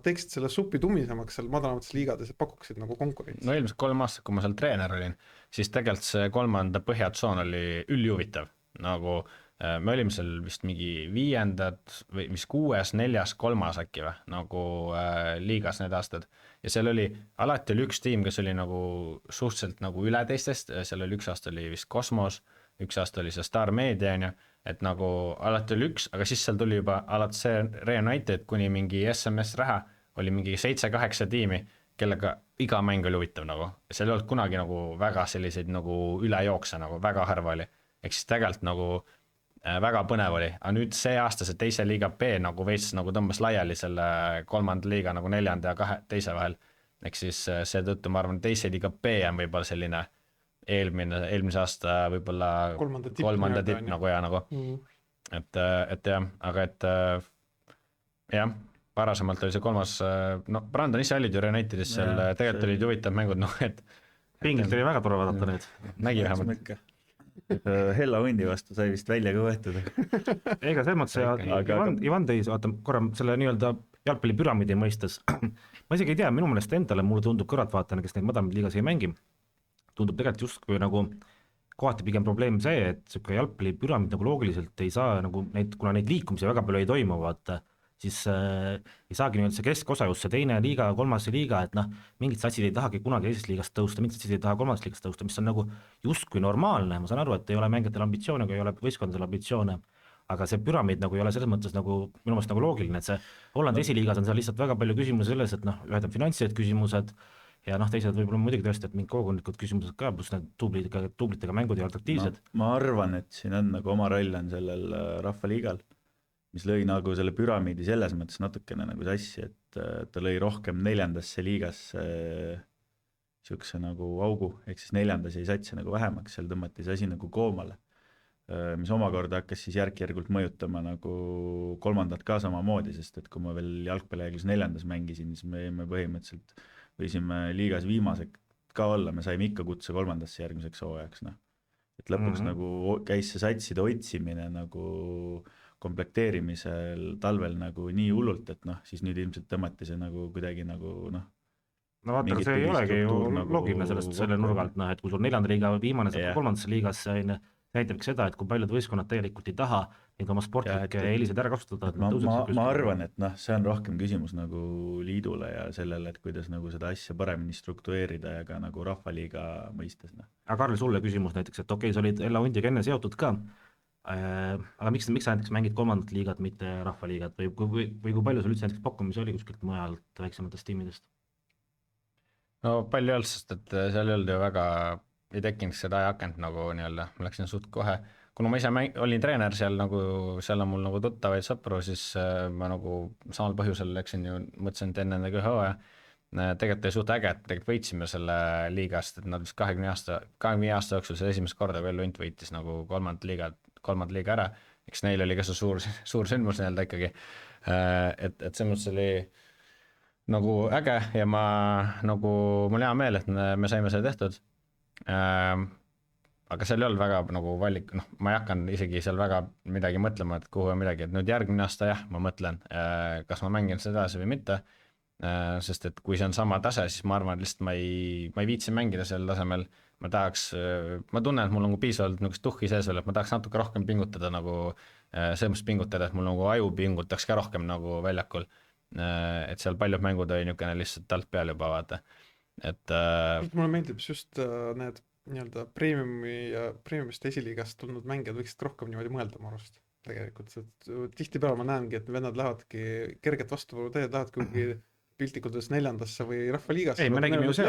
teeksid selle supi tumisemaks seal madalamates liigades ja pakuksid nagu konkurentsi. No ilmselt 3 aastat, kui ma seal treener olin, siis tegelikult see 3. põhjatsoon oli ülihuvitav, nagu me olime seal vist mingi 5. või mis 6., 4., 3. äkki või, nagu liigas need aastad. Ja seal oli, alati oli üks tiim, kes oli nagu suhteliselt nagu üle teistest, seal oli üks aasta oli vist Kosmos, üks aasta oli see Star Media, et nagu alati oli üks, aga siis seal tuli juba alati see Reunited kuni mingi SMS raha, oli mingi 7-8 tiimi, kellega iga mäng oli huvitav nagu. Seal ei olnud kunagi nagu väga selliseid nagu ülejookse, nagu väga harva oli. Ehk siis tegelikult nagu väga põnev oli, aga nüüd see aasta see teise liiga B nagu veits nagu tõmbas laiali selle 3. liiga nagu 4. ja 2. vahel. Ehk siis seetõttu ma arvan, teise liiga B on võib-olla selline eelmise aasta võib-olla kolmanda tipp nagu ja nagu, et jah, aga et jah, varasemalt oli see 3. no Brandon ise olid ju Reunitedis seal, tegelikult olid huvitavad mängud, et pingilt oli väga tore vaadata need. Nägi vähemalt. Hella Hundi vastu sai vist välja ka võetud. Ega selles mõttes, Ivan tõi, vaata korra selle nii-öelda jalgpallipüramiidi mõistes, ma isegi ei tea, minu meelest endale mulle tundub kõrvaltvaatajana, kes neid madalamaid liigas ei mängi, tundub tegelikult justkui nagu kohati pigem probleem see, et siuke jalgpallipüramiid nagu loogiliselt ei saa nagu neid, kuna neid liikumisi väga palju ei toimu, vaata, siis ei saagi nii-öelda see keskosa just see teine liiga, 3. liiga, et mingid satsid ei tahagi kunagi teisest liigast tõusta, mingid satsid ei taha 3. liigast tõusta, mis on nagu justkui normaalne, ma saan aru, et ei ole mängijatel ambitsioone, kui ei ole võistkondadel ambitsioone, aga see püramiid nagu ei ole selles mõttes nagu minu meelest nagu loogiline, et see Hollandi esiliigas on seal lihtsalt väga palju küsimusi selles, et ühed on finantsilised küsimused ja teised võib-olla muidugi tõesti, et mingid kogukondlikud küsimused ka, pluss need tublitega mängud ja atraktiivsed. Ma arvan, et siin on nagu oma roll on sellel rahvaliigal, mis lõi nagu selle püramiidi selles mõttes natukene nagu sassi, et ta lõi rohkem 4. liigasse niisuguse nagu augu, ehk siis 4. jäi sats nagu vähemaks, seal tõmmati see asi nagu koomale, mis omakorda hakkas siis järk-järgult mõjutama nagu 3. ka samamoodi, sest et kui ma veel jalgpallijärglus 4. mängisin, siis me põhimõtteliselt võisime liigas viimased ka olla, me saime ikka kutse 3. järgmiseks hooajaks, noh. Et lõpuks nagu käis see satside otsimine nagu komplekteerimisel talvel nagu nii hullult, et noh, siis nüüd ilmselt tõmmati see nagu kuidagi nagu noh, no vaata, see ei olegi ju loogiline selle nurga alt, noh, et kui sul 4. liiga viimane saab 3. liigasse, näitabki seda, et kui paljud võistkonnad tegelikult ei taha neid oma sportlikke eeliseid ära kasutada. Ma arvan, et noh, see on rohkem küsimus nagu liidule ja sellele, et kuidas nagu seda asja paremini struktureerida ja ka nagu rahvaliiga mõistes. Aga Karl, sulle küsimus näiteks, et okei, sa olid Ella Hundiga enne seotud ka, aga miks sa näiteks mängid 3. liigat, mitte rahvaliigat või kui palju sul üldse näiteks pakkumisi oli kuskilt mujalt väiksematest tiimidest? No palju ei olnud, sest et seal ei olnud ju väga, ei tekkinud seda ajakent nagu nii-öelda, ma läksin suht kohe, kuna ma ise olin treener seal nagu, seal on mul nagu tuttavaid sõpru, siis ma nagu samal põhjusel läksin ju, mõtlesin, et enne ühe hooaja, tegelikult oli suht äge, et tegelikult võitsime selle liigast, et nad vist 20 aasta jooksul see esimest korda veel Hunt võitis nagu 3. liiga ära, eks neil oli ka see suur sündmus nii-öelda ikkagi, et see mõttes oli nagu äge ja ma nagu, mul hea meel, et me saime selle tehtud. Aga seal ei olnud väga nagu valik, noh, ma ei hakanud isegi seal väga midagi mõtlema, et kuhu ja midagi, et nüüd järgmine aasta jah, ma mõtlen, kas ma mängin seda edasi või mitte, sest et kui see on sama tase, siis ma arvan, et lihtsalt ma ei viitsi mängida sel tasemel, ma tunnen, et mul on piisavalt niisugust tuhhi sees veel, et ma tahaks natuke rohkem pingutada nagu, selles pingutada, et mul nagu aju pingutaks ka rohkem nagu väljakul, et seal paljud mängud oli niisugune lihtsalt alt peal juba vaata, et mulle meeldib just need nii-öelda premiumist esiliigast tulnud mängijad võiksid rohkem niimoodi mõelda ma arvast tegelikult, et tihtipeale ma näengi, et vennad lähevadki kerget vastu teed, lähevad kuhugi piltikudes 4. või rahvaliigasse. Ei, me nägime ju see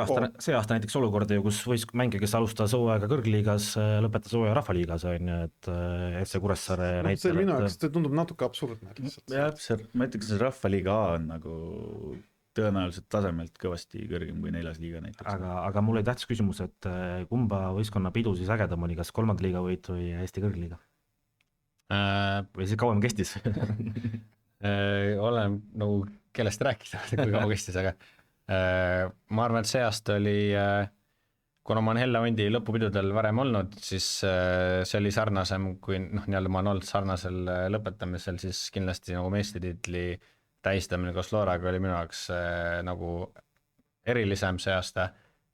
aasta näiteks olukorda ju, kus mängija, kes alustas hooaega kõrgliigas, lõpetas hooaja rahvaliigas, on ju, et FC Kuressaare näitel. See minu jaoks tundub natuke absurdne lihtsalt. Jah, ma ütleks, et rahvaliiga A on nagu tõenäoliselt tasemelt kõvasti kõrgem kui 4. liiga näiteks. Aga mul oli tähtis küsimus, et kumba võistkonna pidu siis ägedam oli, kas 3. liiga võit või Eesti kõrgliiga? Või siis kauem kestis? Olen nagu kellest rääkida, kui kaua kestis, aga ma arvan, et see aasta oli, kuna ma olen Hella Hundi lõpupidudel varem olnud, siis see oli sarnasem, kui nii-öelda ma olen olnud sarnasel lõpetamisel, siis kindlasti nagu meistritiitli tähistamine koos Looraga oli minu jaoks nagu erilisem see aasta,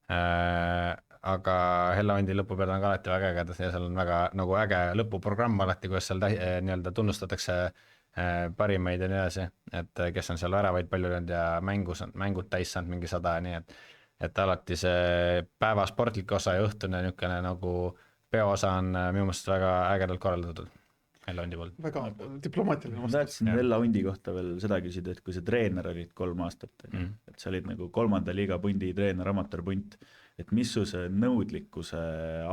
aga Hella Hundi lõpupead on ka alati väga ägedad ja seal on väga nagu äge lõpuprogramm alati, kuidas seal nii-öelda tunnustatakse parimaid ja nii edasi, et kes on seal väravaid palju löönud ja mängud täis saanud mingi 100 ja nii, et alati see päeva sportlik osa ja õhtune niisugune nagu peoosa on minu meelest väga ägedalt korraldatud Hella Hundi poolt. Väga diplomaatiline vastus. Ma tahtsin Hella Hundi kohta veel seda küsida, et kui see treener olid 3 aastat, et sa olid nagu 3. liiga pundi treener, amatöörpunt, et mis su see nõudlikkuse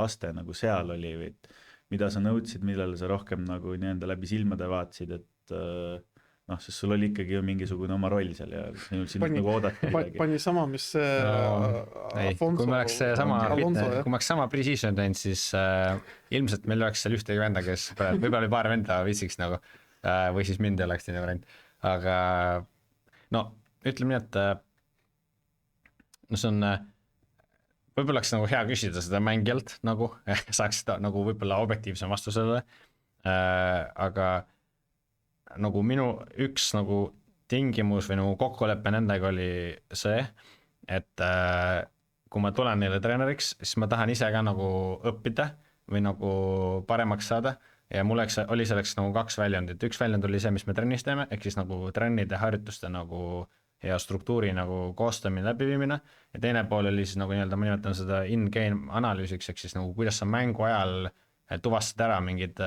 aste nagu seal oli või mida sa nõudsid, millele sa rohkem nagu nii-enda läbi silmade vaatasid, et noh, sest sul oli ikkagi ju mingisugune oma roll seal ja sinult nagu oodati pani sama, mis Afonso, kui ma oleks sama precision teinud, siis ilmselt meil oleks seal ühtegi venda, kes võib-olla oli paar venda viisiks nagu, või siis mind ei oleks teine variant, aga no ütleme nii, et no see on võib-olla oleks nagu hea küsida seda mängijalt nagu, saaks seda nagu võib-olla objektiivsem vastusele, aga nagu minu üks nagu tingimus või nagu kokkulepe nendega oli see, et kui ma tulen neile treeneriks, siis ma tahan ise ka nagu õppida või nagu paremaks saada ja mul oli selleks nagu 2 väljundit, üks väljund oli see, mis me trennis teeme, ehk siis nagu trennide harjutuste nagu ja struktuuri nagu koostamine, läbiviimine ja teine pool oli siis nagu nii-öelda, ma nimetan seda in-game analüüsiks, ehk siis nagu kuidas sa mängu ajal tuvastad ära mingid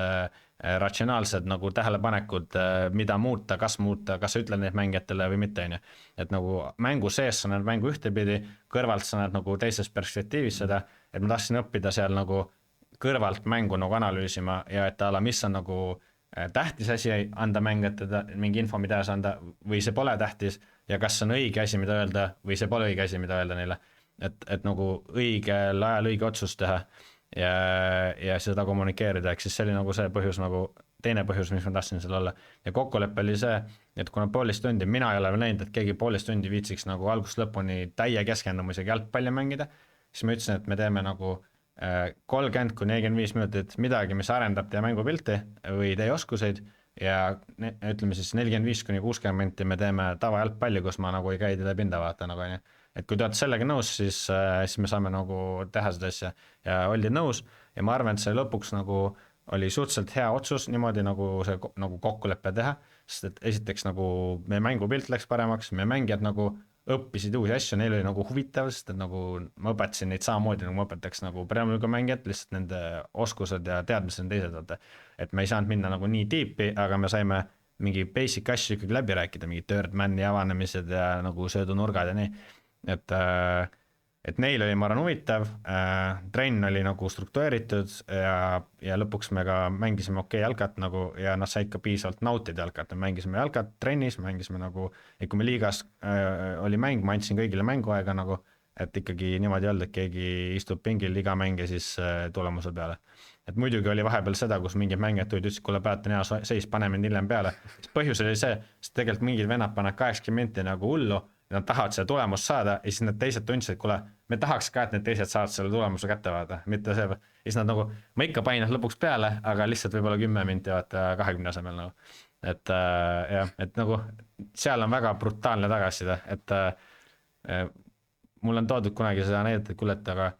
ratsionaalsed nagu tähelepanekud, mida muuta, kas sa ütled neid mängijatele või mitte, on ju. Et nagu mängu sees sa näed mängu ühtepidi, kõrvalt sa näed nagu teises perspektiivis seda, et ma tahtsin õppida seal nagu kõrvalt mängu nagu analüüsima ja et mis on nagu tähtis asi anda mängijatele mingi info, mida sa anda või see pole tähtis ja kas see on õige asi, mida öelda või see pole õige asi, mida öelda neile. et nagu õigel ajal õige otsus teha ja seda kommunikeerida, ehk siis see oli nagu see põhjus nagu, teine põhjus, mis ma tahtsin seal olla. Ja kokkulepe oli see, et kuna poolist tundi, mina ei ole veel näinud, et keegi poolist tundi viitsiks nagu algusest lõpuni täie keskendumisega jalgpalli mängida, siis ma ütlesin, et me teeme nagu 30-45 minutit midagi, mis arendab teie mängupilti või teie oskuseid ja ütleme siis 45-60 minti me teeme tavajalgpalli, kus ma nagu ei käi teile pinda vaata nagu onju. Et kui te olete sellega nõus, siis me saame nagu teha seda asja ja oldi nõus ja ma arvan, et see lõpuks nagu oli suhteliselt hea otsus niimoodi nagu see nagu kokkuleppe teha, sest et esiteks nagu meie mängupilt läks paremaks, meie mängijad nagu õppisid uusi asju, neil oli nagu huvitav, sest et nagu ma õpetasin neid samamoodi, nagu ma õpetaks nagu Premier League'i mängijad, lihtsalt nende oskused ja teadmised on teised, vaata. Et me ei saanud minna nagu nii tiipi, aga me saime mingi basic asju ikkagi läbi rääkida, mingi third man'i avanemised ja nagu söödunurgad ja nii. Et neil oli, ma arvan, huvitav, trenn oli nagu struktureeritud ja lõpuks me ka mängisime okei jalkat nagu ja nad said ka piisavalt nautida jalkat, me mängisime jalkat trennis, mängisime nagu, et kui me liigas oli mäng, ma andsin kõigile mänguaega nagu, et ikkagi niimoodi öelda, et keegi istub pingil iga mäng ja siis tulemuse peale. Et muidugi oli vahepeal seda, kus mingid mängijad tulid, ütlesid, kuule Päät on hea seis, pane mind hiljem peale. Põhjus oli see, sest tegelikult mingid vennad panevad 80 minti nagu hullu, nad tahavad seda tulemust saada ja siis need teised tundsid, kuule, me tahaks ka, et need teised saavad selle tulemuse kätte vaata, mitte see, ja siis nad nagu, ma ikka panin lõpuks peale, aga lihtsalt võib-olla 10 minti vaata 20 asemel nagu. Et jah, et nagu seal on väga brutaalne tagasiside, et mul on toodud kunagi seda näidet, et kuule, et aga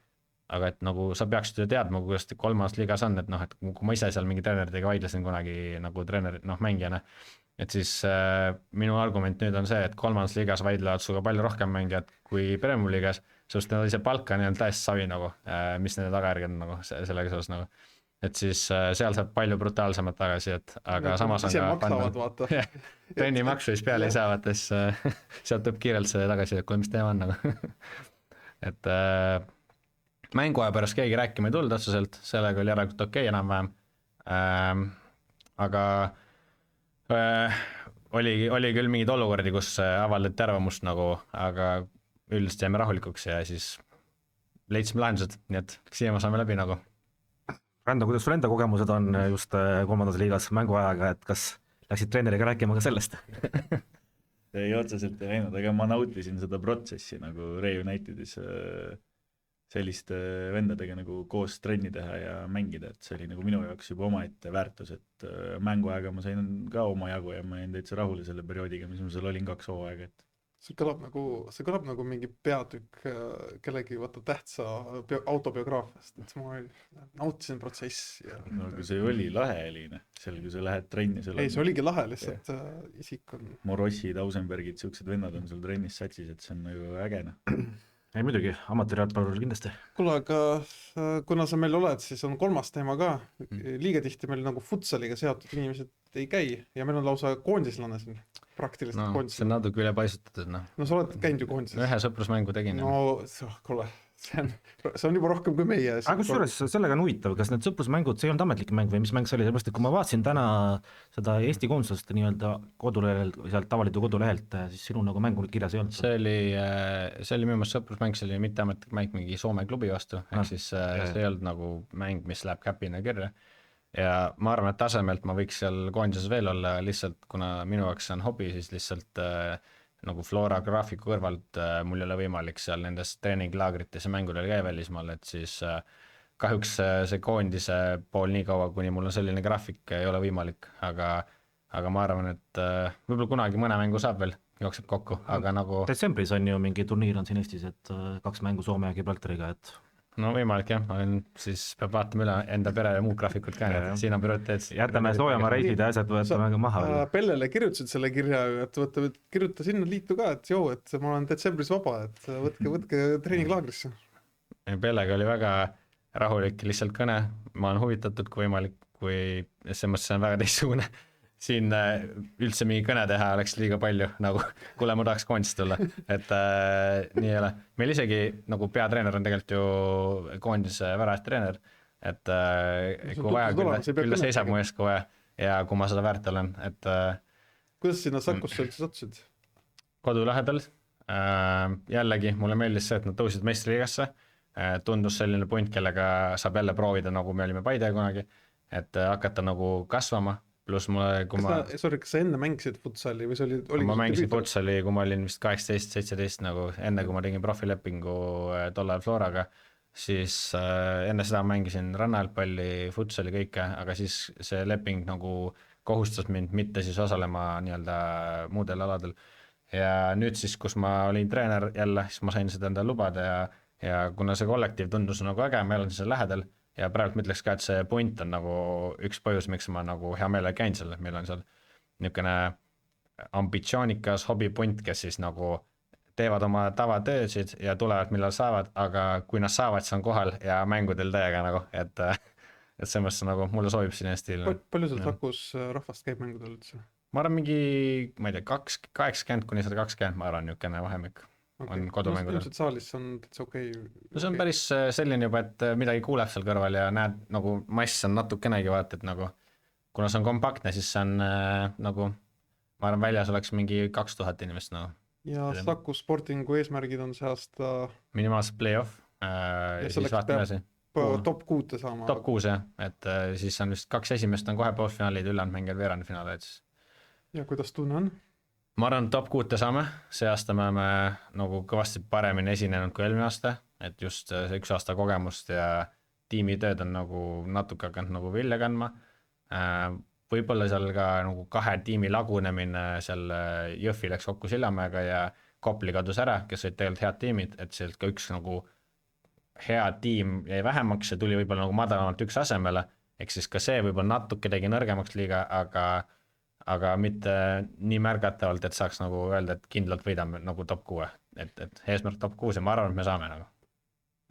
et nagu sa peaksid ju teadma, kuidas kolmas liigas on, et noh, et kui ma ise seal mingi treeneritega vaidlesin kunagi nagu treener, noh mängijana, et siis minu argument nüüd on see, et kolmandas liigas vaidlevad suga palju rohkem mängijad kui Premier League'is, sest neil ise palka nii on täiesti savi nagu, mis nende tagajärged on nagu sellega seoses nagu. Et siis seal saab palju brutaalsemat tagasidet, aga samas on ise maksavad, vaata. Trenni maksu siis peale ei saa, vaata siis sealt tuleb kiirelt see tagasidet, kuule mis teema on nagu. Et mänguaja pärast keegi rääkima ei tulnud otseselt, sellega oli järelikult okei enam-vähem, aga oli küll mingid olukordi, kus avaldati arvamust nagu, aga üldiselt jäime rahulikuks ja siis leidsime lahendused, nii et siia me saame läbi nagu. Rando, kuidas sul enda kogemused on just kolmandas liigas mänguajaga, et kas läksid treeneriga rääkima ka sellest? ei otseselt ei läinud, aga ma nautisin seda protsessi nagu Reunitedis selliste vendadega nagu koos trenni teha ja mängida, et see oli nagu minu jaoks juba omaette väärtus, et mänguaega ma sain ka oma jagu ja ma jäin täitsa rahule selle perioodiga, mis ma seal olin 2 hooaega, et see kõlab nagu mingi peatükk kellegi vaata tähtsa autobiograafiast, et ma nautisin protsessi ja... No kui see oli lahe Eline, seal kui sa lähed trenni ei, see oligi lahe, lihtsalt isik on Morossi, Tausenbergid, siuksed vennad on sul trennis satsis, et see on nagu ägena. Ei muidugi, amatöörijalgpallur kindlasti. Kuule, aga kuna sa meil oled, siis on 3. teema ka. Liiga tihti meil nagu futsaliga seotud inimesed ei käi ja meil on lausa koondislane siin praktiliselt koondis. See on natuke üle paisutatud, noh. No sa oled käinud ju koondises. Ühe sõprusmängu tegin. No, kuule, see on juba rohkem kui meie. Aga kus juures sellega on huvitav, kas need sõprusmängud, see ei olnud ametlik mäng või mis mäng see oli, sellepärast, et kui ma vaatasin täna seda Eesti koondisest nii-öelda kodulehelt, sealt tavaliidu kodulehelt, siis sinu nagu mängu kirjas ei olnud. See oli minu meelest sõprusmäng, see oli mitte ametlik mäng mingi Soome klubi vastu, ehk siis see ei olnud nagu mäng, mis läheb käpina kirja. Ja ma arvan, et tasemelt ma võiks seal koondises veel olla, lihtsalt kuna minu jaoks on hobi, siis lihtsalt nagu Flora graafiku kõrvalt mul ei ole võimalik seal nendes treeninglaagrites ja mängudel käia välismaal, et siis kahjuks see koondise pool nii kaua, kuni mul on selline graafik, ei ole võimalik, aga ma arvan, et võib-olla kunagi mõne mängu saab veel, jookseb kokku, aga nagu... Detsembris on ju mingi turniir on siin Eestis, et 2 mängu Soome ja Gibraltariga, et... No võimalik jah, siis peab vaatama üle enda pere ja muud graafikud ka, et siin on prioriteet. Jätame soojama reisid ja asjad võtame maha. Pellele kirjutasid selle kirja, et kirjuta sinna liitu ka, et joo, et ma olen detsembris vaba, et võtke treeninglaagrisse. Pellega oli väga rahulik lihtsalt kõne, ma olen huvitatud kui võimalik, kui SMS on väga teistsugune. Siin üldse mingi kõne teha oleks liiga palju, nagu kuule, ma tahaks koondist tulla, et nii ei ole. Meil isegi nagu peatreener on tegelikult ju koondise värast treener, et kui vaja küll seisab mu ees kui vaja ja kui ma seda väärt olen, et... Kuidas sinna Sakusse üldse sattusid? Kodu lähedal, Jällegi mulle meeldis see, et nad tõusid meistriliigasse, tundus selline punt, kellega saab jälle proovida, nagu me olime Paide kunagi, et hakata nagu kasvama, pluss mulle, kui kas sa enne mängisid futsali või see oli ma mängisin futsali, kui ma olin vist 18-17 nagu enne, kui ma tegin profilepingu tol ajal Floraga, siis enne seda mängisin rannajalgpalli, futsali kõike, aga siis see leping nagu kohustas mind mitte siis osalema nii-öelda muudel aladel. Ja nüüd siis, kus ma olin treener jälle, siis ma sain seda enda lubada ja kuna see kollektiiv tundus nagu äge, ma elasin seal lähedal ja praegu ma ütleks ka, et see punt on nagu üks põhjus, miks ma nagu hea meelega käin seal, meil on seal niisugune ambitsioonikas hobipunt, kes siis nagu teevad oma tavatöösid ja tulevad, millal saavad, aga kui nad saavad, siis on kohal ja mängudel täiega nagu, et selles mõttes nagu mulle sobib selline stiil. Palju seal Sakus rahvast käib mängudel üldse? Ma arvan mingi, ma ei tea, 80 kuni 120, ma arvan, niisugune vahemik on kodumängudel. Ilmselt saalis on täitsa okei. No see on päris selline juba, et midagi kuuleb seal kõrval ja näed, nagu mass on natukenegi vaata, et nagu kuna see on kompaktne, siis see on nagu, ma arvan, väljas oleks mingi 2000 inimest nagu. Ja Saku Sportingu eesmärgid on see aasta minimaalselt play-off ja siis vaatame edasi. Top 6 saama. Top 6 jah, et siis on vist 2 esimest on kohe poolfinaalid, ülejäänud mängivad veerandfinaale, et siis. Ja kuidas tunne on? Ma arvan, top 6 saame, see aasta me oleme nagu kõvasti paremini esinenud kui eelmine aasta, et just see 1 aasta kogemust ja tiimitööd on nagu natuke hakanud nagu vilja kandma. Võib-olla seal ka nagu 2 tiimi lagunemine, seal Jõhvi läks kokku Sillamäega ja Kopli kadus ära, kes olid tegelikult head tiimid, et sealt ka üks nagu hea tiim jäi vähemaks ja tuli võib-olla nagu madalamalt 1 asemele, ehk siis ka see võib-olla natuke tegi nõrgemaks liiga, aga mitte nii märgatavalt, et saaks nagu öelda, et kindlalt võidame nagu top 6, et eesmärk top 6 ja ma arvan, et me saame nagu.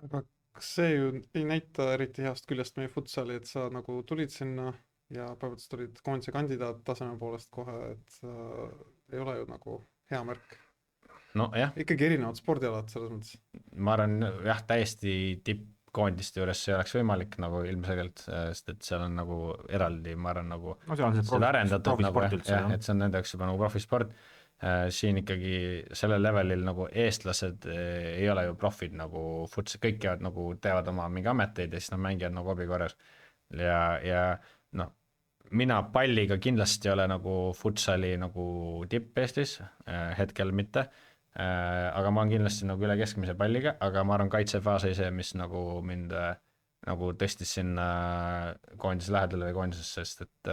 Aga kas see ju ei näita eriti heast küljest meie futsali, et sa nagu tulid sinna ja päevates tulid koondise kandidaat taseme poolest kohe, et ei ole ju nagu hea märk. No jah. Ikkagi erinevad spordialad selles mõttes. Ma arvan, jah, täiesti tippkoondiste juures see oleks võimalik nagu ilmselgelt, sest et seal on nagu eraldi, ma arvan, nagu no see on see seda arendatud nagu, üldse, jah, et see on nendeks juba nagu profisport. Siin ikkagi sellel levelil nagu eestlased ei ole ju profid nagu futs, kõik jäävad nagu teevad oma mingi ameteid ja siis nad mängivad nagu hobikorras. Ja noh, mina palliga kindlasti ei ole nagu futsali nagu tipp Eestis, hetkel mitte. Aga ma olen kindlasti nagu üle keskmise palliga, aga ma arvan kaitsefaas ei see, mis nagu mind nagu tõstis sinna koondise lähedale või koondisesse, sest et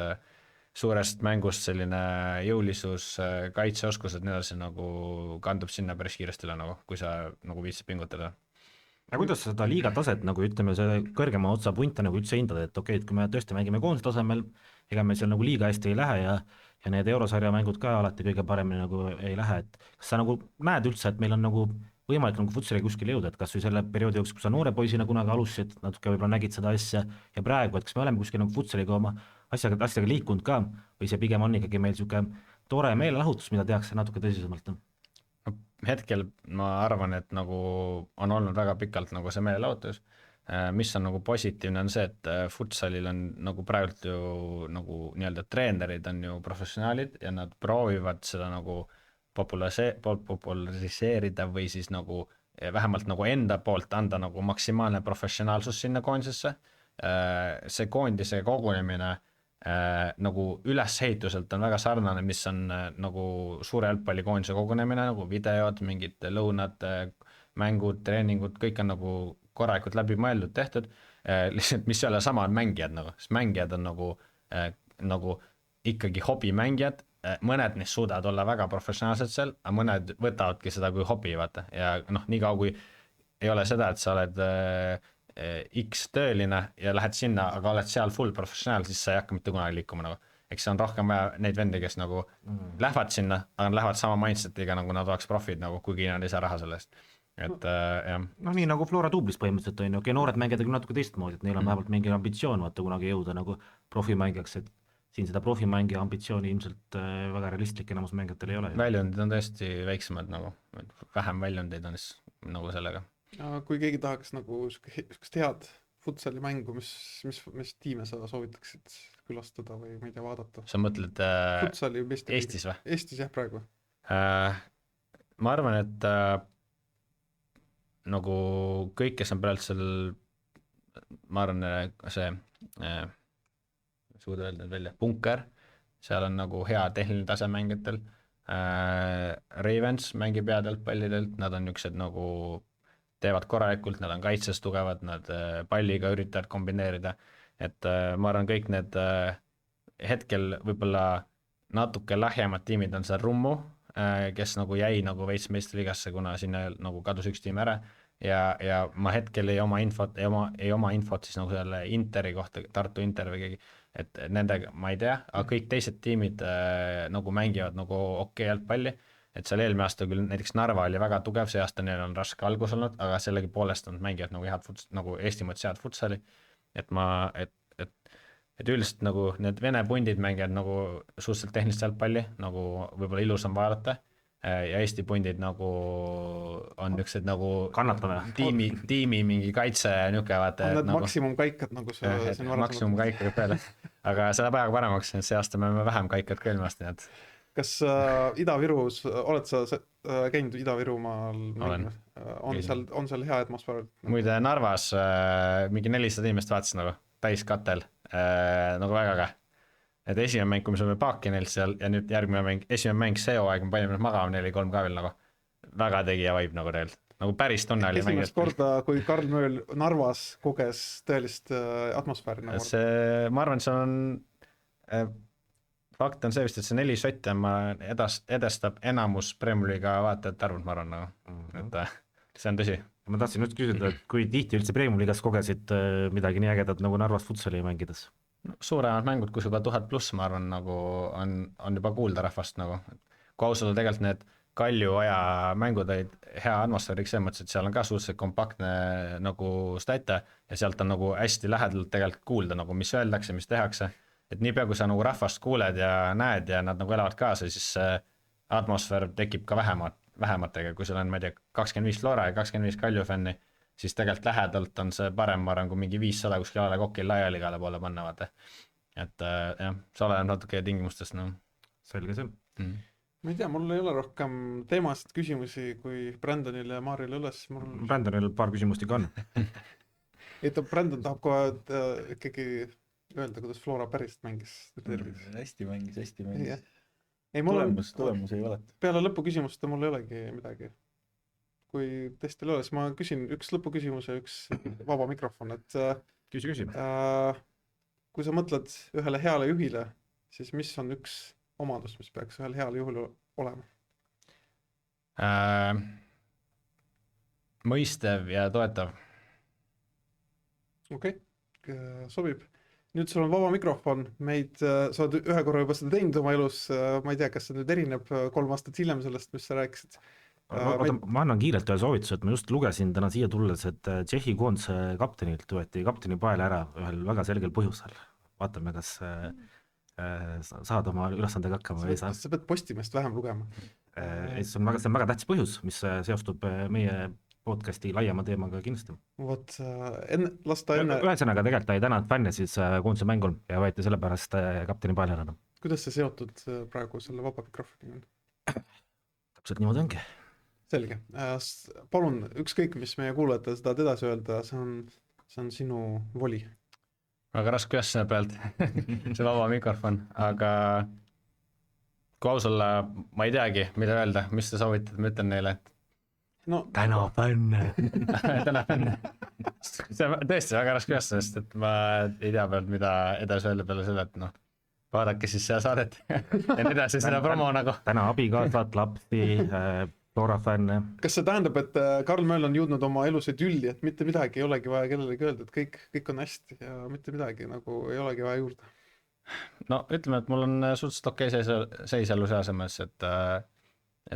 suurest mängust selline jõulisus, kaitseoskused nii edasi nagu kandub sinna päris kiiresti üle nagu, kui sa nagu viitsid pingutada. Ja kuidas seda liiga taset nagu ütleme, see kõrgema otsa punte nagu üldse hindada, et okei, et kui me tõesti mängime koondise tasemel, ega me seal nagu liiga hästi ei lähe ja need eurosarja mängud ka alati kõige paremini nagu ei lähe, et kas sa nagu näed üldse, et meil on nagu võimalik nagu futsali kuskile jõuda, et kas või selle perioodi jooksul, kui sa noore poisina kunagi alustasid, natuke võib-olla nägid seda asja ja praegu, et kas me oleme kuskil nagu futsaliga oma asjaga liikunud ka või see pigem on ikkagi meil niisugune tore meelelahutus, mida tehakse natuke tõsisemalt? Hetkel ma arvan, et nagu on olnud väga pikalt nagu see meelelahutus, mis on nagu positiivne on see, et futsalil on nagu praegult ju nagu nii-öelda treenerid on ju professionaalid ja nad proovivad seda nagu populariseerida või siis nagu vähemalt nagu enda poolt anda nagu maksimaalne professionaalsus sinna koondisesse. See koondise kogunemine nagu ülesehituselt on väga sarnane, mis on nagu suure jalgpalli koondise kogunemine, nagu videod, mingid lõunad, mängud, treeningud, kõik on nagu korralikult läbi mõeldud, tehtud, lihtsalt mis ei ole sama on mängijad nagu, sest mängijad on nagu ikkagi hobimängijad, mõned neist suudavad olla väga professionaalsed seal, aga mõned võtavadki seda kui hobi, vaata, ja noh, nii kaua kui ei ole seda, et sa oled X tööline ja lähed sinna, aga oled seal full professionaal, siis sa ei hakka mitte kunagi liikuma nagu. Eks see on rohkem vaja neid vendi, kes nagu lähevad sinna, aga lähevad sama mindsetiga, nagu nad oleks profid, nagu kuigi nad ei saa raha selle eest. Et, jah. No nii nagu Flora Tublis põhimõtteliselt on ju, okei, noored mängijad on natuke teistmoodi, et neil on vähemalt mingi ambitsioon vaata kunagi jõuda nagu profimängijaks, et siin seda profimängija ambitsiooni ilmselt väga realistlik enamus mängijatel ei ole. Väljundid on tõesti väiksemad nagu, vähem väljundeid on siis nagu sellega. Ja kui keegi tahaks nagu sükest head futsali mängu, mis tiime sa soovitaksid külastada või ma ei tea, vaadata? Sa mõtled futsali Eestis või? Eestis jah praegu. ma arvan, et nagu kõik, kes on praegu seal, ma arvan, see suuda öelda nüüd välja, Bunker, seal on nagu hea tehniline tase mängijatel. Ravens mängib headelt pallidelt, nad on niisugused nagu teevad korralikult, nad on kaitses tugevad, nad palliga üritavad kombineerida, et ma arvan, kõik need hetkel võib-olla natuke lahjemad tiimid on seal Rummu, kes nagu jäi nagu veits meistriliigasse, kuna sinna nagu kadus üks tiim ära ja ma hetkel ei oma infot siis nagu selle Interi kohta, Tartu Inter või keegi, et nendega ma ei tea, aga kõik teised tiimid nagu mängivad nagu okei jalgpalli, et seal eelmine aasta küll näiteks Narva oli väga tugev, see aasta neil on raske algus olnud, aga sellegipoolest nad mängivad nagu head nagu Eesti mõttes head futsali, et üldiselt nagu need vene pundid mängivad nagu suhteliselt tehnilist jalgpalli, nagu võib-olla ilusam vaadata ja Eesti pundid nagu on niisugused nagu kannatame. tiimi mingi kaitse niisugune vaata. On need nagu, maksimumkaikad nagu see maksimumkaik võib peale, aga see läheb ajaga paremaks, see aasta me oleme vähem kaikad ka eelmine aasta, nii et kas Ida-Virus, oled sa käinud Ida-Virumaal? On seal hea atmosfäär? Muide Narvas mingi 400 inimest vaatas nagu täiskatel, nagu väga äge. Et esimene mäng, kui me saime paaki neilt seal ja nüüd esimene mäng see hooaeg, me panime magama 4-3 ka veel nagu väga tegija vibe nagu teil, nagu päris tunne oli. Esimest korda, kui Karl Mööl Narvas koges tõelist atmosfääri nagu. See, ma arvan, see on fakt on see vist, et see 4 sotte edestab enamus Premier League'i vaatajate arvud, ma arvan nagu, et see on tõsi. Ma tahtsin nüüd küsida, et kui tihti üldse Premier League'is kogesid midagi nii ägedat nagu Narvas futsali mängides? Suuremad mängud, kus juba 1000 pluss, ma arvan, nagu on juba kuulda rahvast nagu. Kui ausalt tegelikult need Kalju aja mängud olid hea atmosfääriks selles mõttes, et seal on ka suhteliselt kompaktne nagu state ja sealt on nagu hästi lähedalt tegelikult kuulda nagu, mis öeldakse, mis tehakse. Et niipea, kui sa nagu rahvast kuuled ja näed ja nad nagu elavad kaasa, siis atmosfäär tekib ka vähematega, kui seal on, ma ei tea, 25 Flora ja 25 Kalju fänni, siis tegelikult lähedalt on see parem, ma arvan, kui mingi 500 kuskil ala kokil laiali igale poole panna, vaata. Et jah, see oleneb natuke tingimustest, no. Selge see. Ma ei tea, mul ei ole rohkem teemast küsimusi kui Brandonil ja Maaril üles. Brandonil paar küsimust ikka on. Brandon tahab kohe ikkagi öelda, kuidas Flora päriselt mängis. Hästi mängis. Tulemus ei valeta. Peale lõpuküsimust mul ei olegi midagi. Kui teist ei ole, siis ma küsin üks lõpuküsimus ja üks vaba mikrofon. Et, Küsi. Kui sa mõtled ühele heale juhile, siis mis on üks omadus, mis peaks ühel heal juhul olema? Mõistev ja toetav. Okei, sobib. Nüüd sul on vaba mikrofon, sa oled ühe korra juba seda teinud oma elus, ma ei tea, kas see nüüd erineb 3 aastat hiljem sellest, mis sa rääkisid. Ma annan kiirelt ühe soovituse, et ma just lugesin täna siia tulles, et Tšehhi koondise kaptenilt võeti kapteni pael ära ühel väga selgel põhjusel. Vaatame, kas saad oma ülesandega hakkama või ei saa. Sa pead Postimest vähem lugema. See on väga tähtis põhjus, mis seostub meie podcasti laiema teemaga kindlasti. Vot, lasta enne... Ühesõnaga tegelikult ei tänanud fänne siis koondise mängul ja võeti selle pärast kapteni pael ära. Kuidas see seotud praegu selle vaba mikrofoni? Täpselt niimoodi ongi. Selge. Palun, ükskõik, mis meie kuulajatele seda edasi öelda, see on sinu voli. Väga raske ühesõna pealt, see vaba mikrofon, aga kui aus olla, ma ei teagi, mida öelda, mis te soovitad, ma ütlen neile, et täna fänne. Täna fänne. See on tõesti väga raske ühesõna, sest et ma ei tea pealt, mida edasi öelda peale selle, et vaadake siis seda saadet ja nüüd edasi seda promo nagu. Täna abikaasad, lapsi, Flora fänne. Kas see tähendab, et Karl Mööl on jõudnud oma elus tülli, et mitte midagi ei olegi vaja kellelegi öelda, et kõik on hästi ja mitte midagi nagu ei olegi vaja juurde? No ütleme, et mul on suhteliselt okei seis elus asemels, et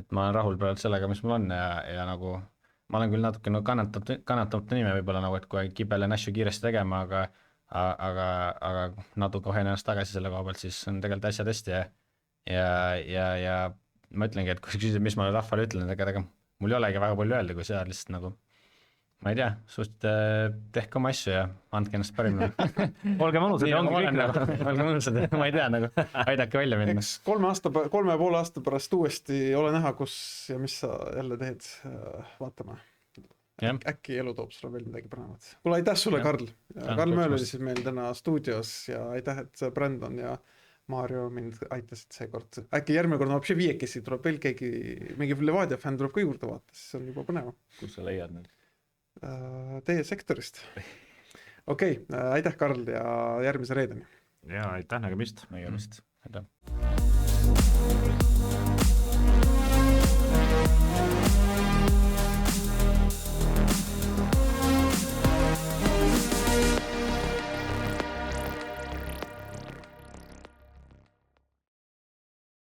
ma olen rahul praegu sellega, mis mul on ja nagu ma olen küll natuke kannatamata nime võib-olla nagu, et kui kibelen asju kiiresti tegema, aga natuke hoian ennast tagasi selle koha pealt, siis on tegelikult asjad hästi ja ma ütlengi, et kui sa küsid, mis ma rahvale ütlen, aga mul ei olegi väga palju öelda, kui see lihtsalt nagu ma ei tea, tehke oma asju ja andke ennast parimini . olge mõnusad ja ongi kõik nagu . olge mõnusad , ma ei tea nagu , aidake välja minna . eks 3,5 aasta pärast uuesti ole näha , kus ja mis sa jälle teed , vaatame . Jah. äkki elu toob sulle veel midagi põnevat . kuule , aitäh sulle , Jah. Karl . Tänan Karl Mööl oli kutsumast. siis meil täna stuudios ja aitäh , et Brandon ja Maarjo mind aitasid seekord . äkki järgmine kord on viiekesi , tuleb veel keegi , mingi Levadia fänn tuleb ka juurde vaata , siis on juba põnev . kus sa leiad need ? Teie sektorist . okei , aitäh , Karl ja järgmise reedeni . ja aitäh , nägemist . nägemist . aitäh .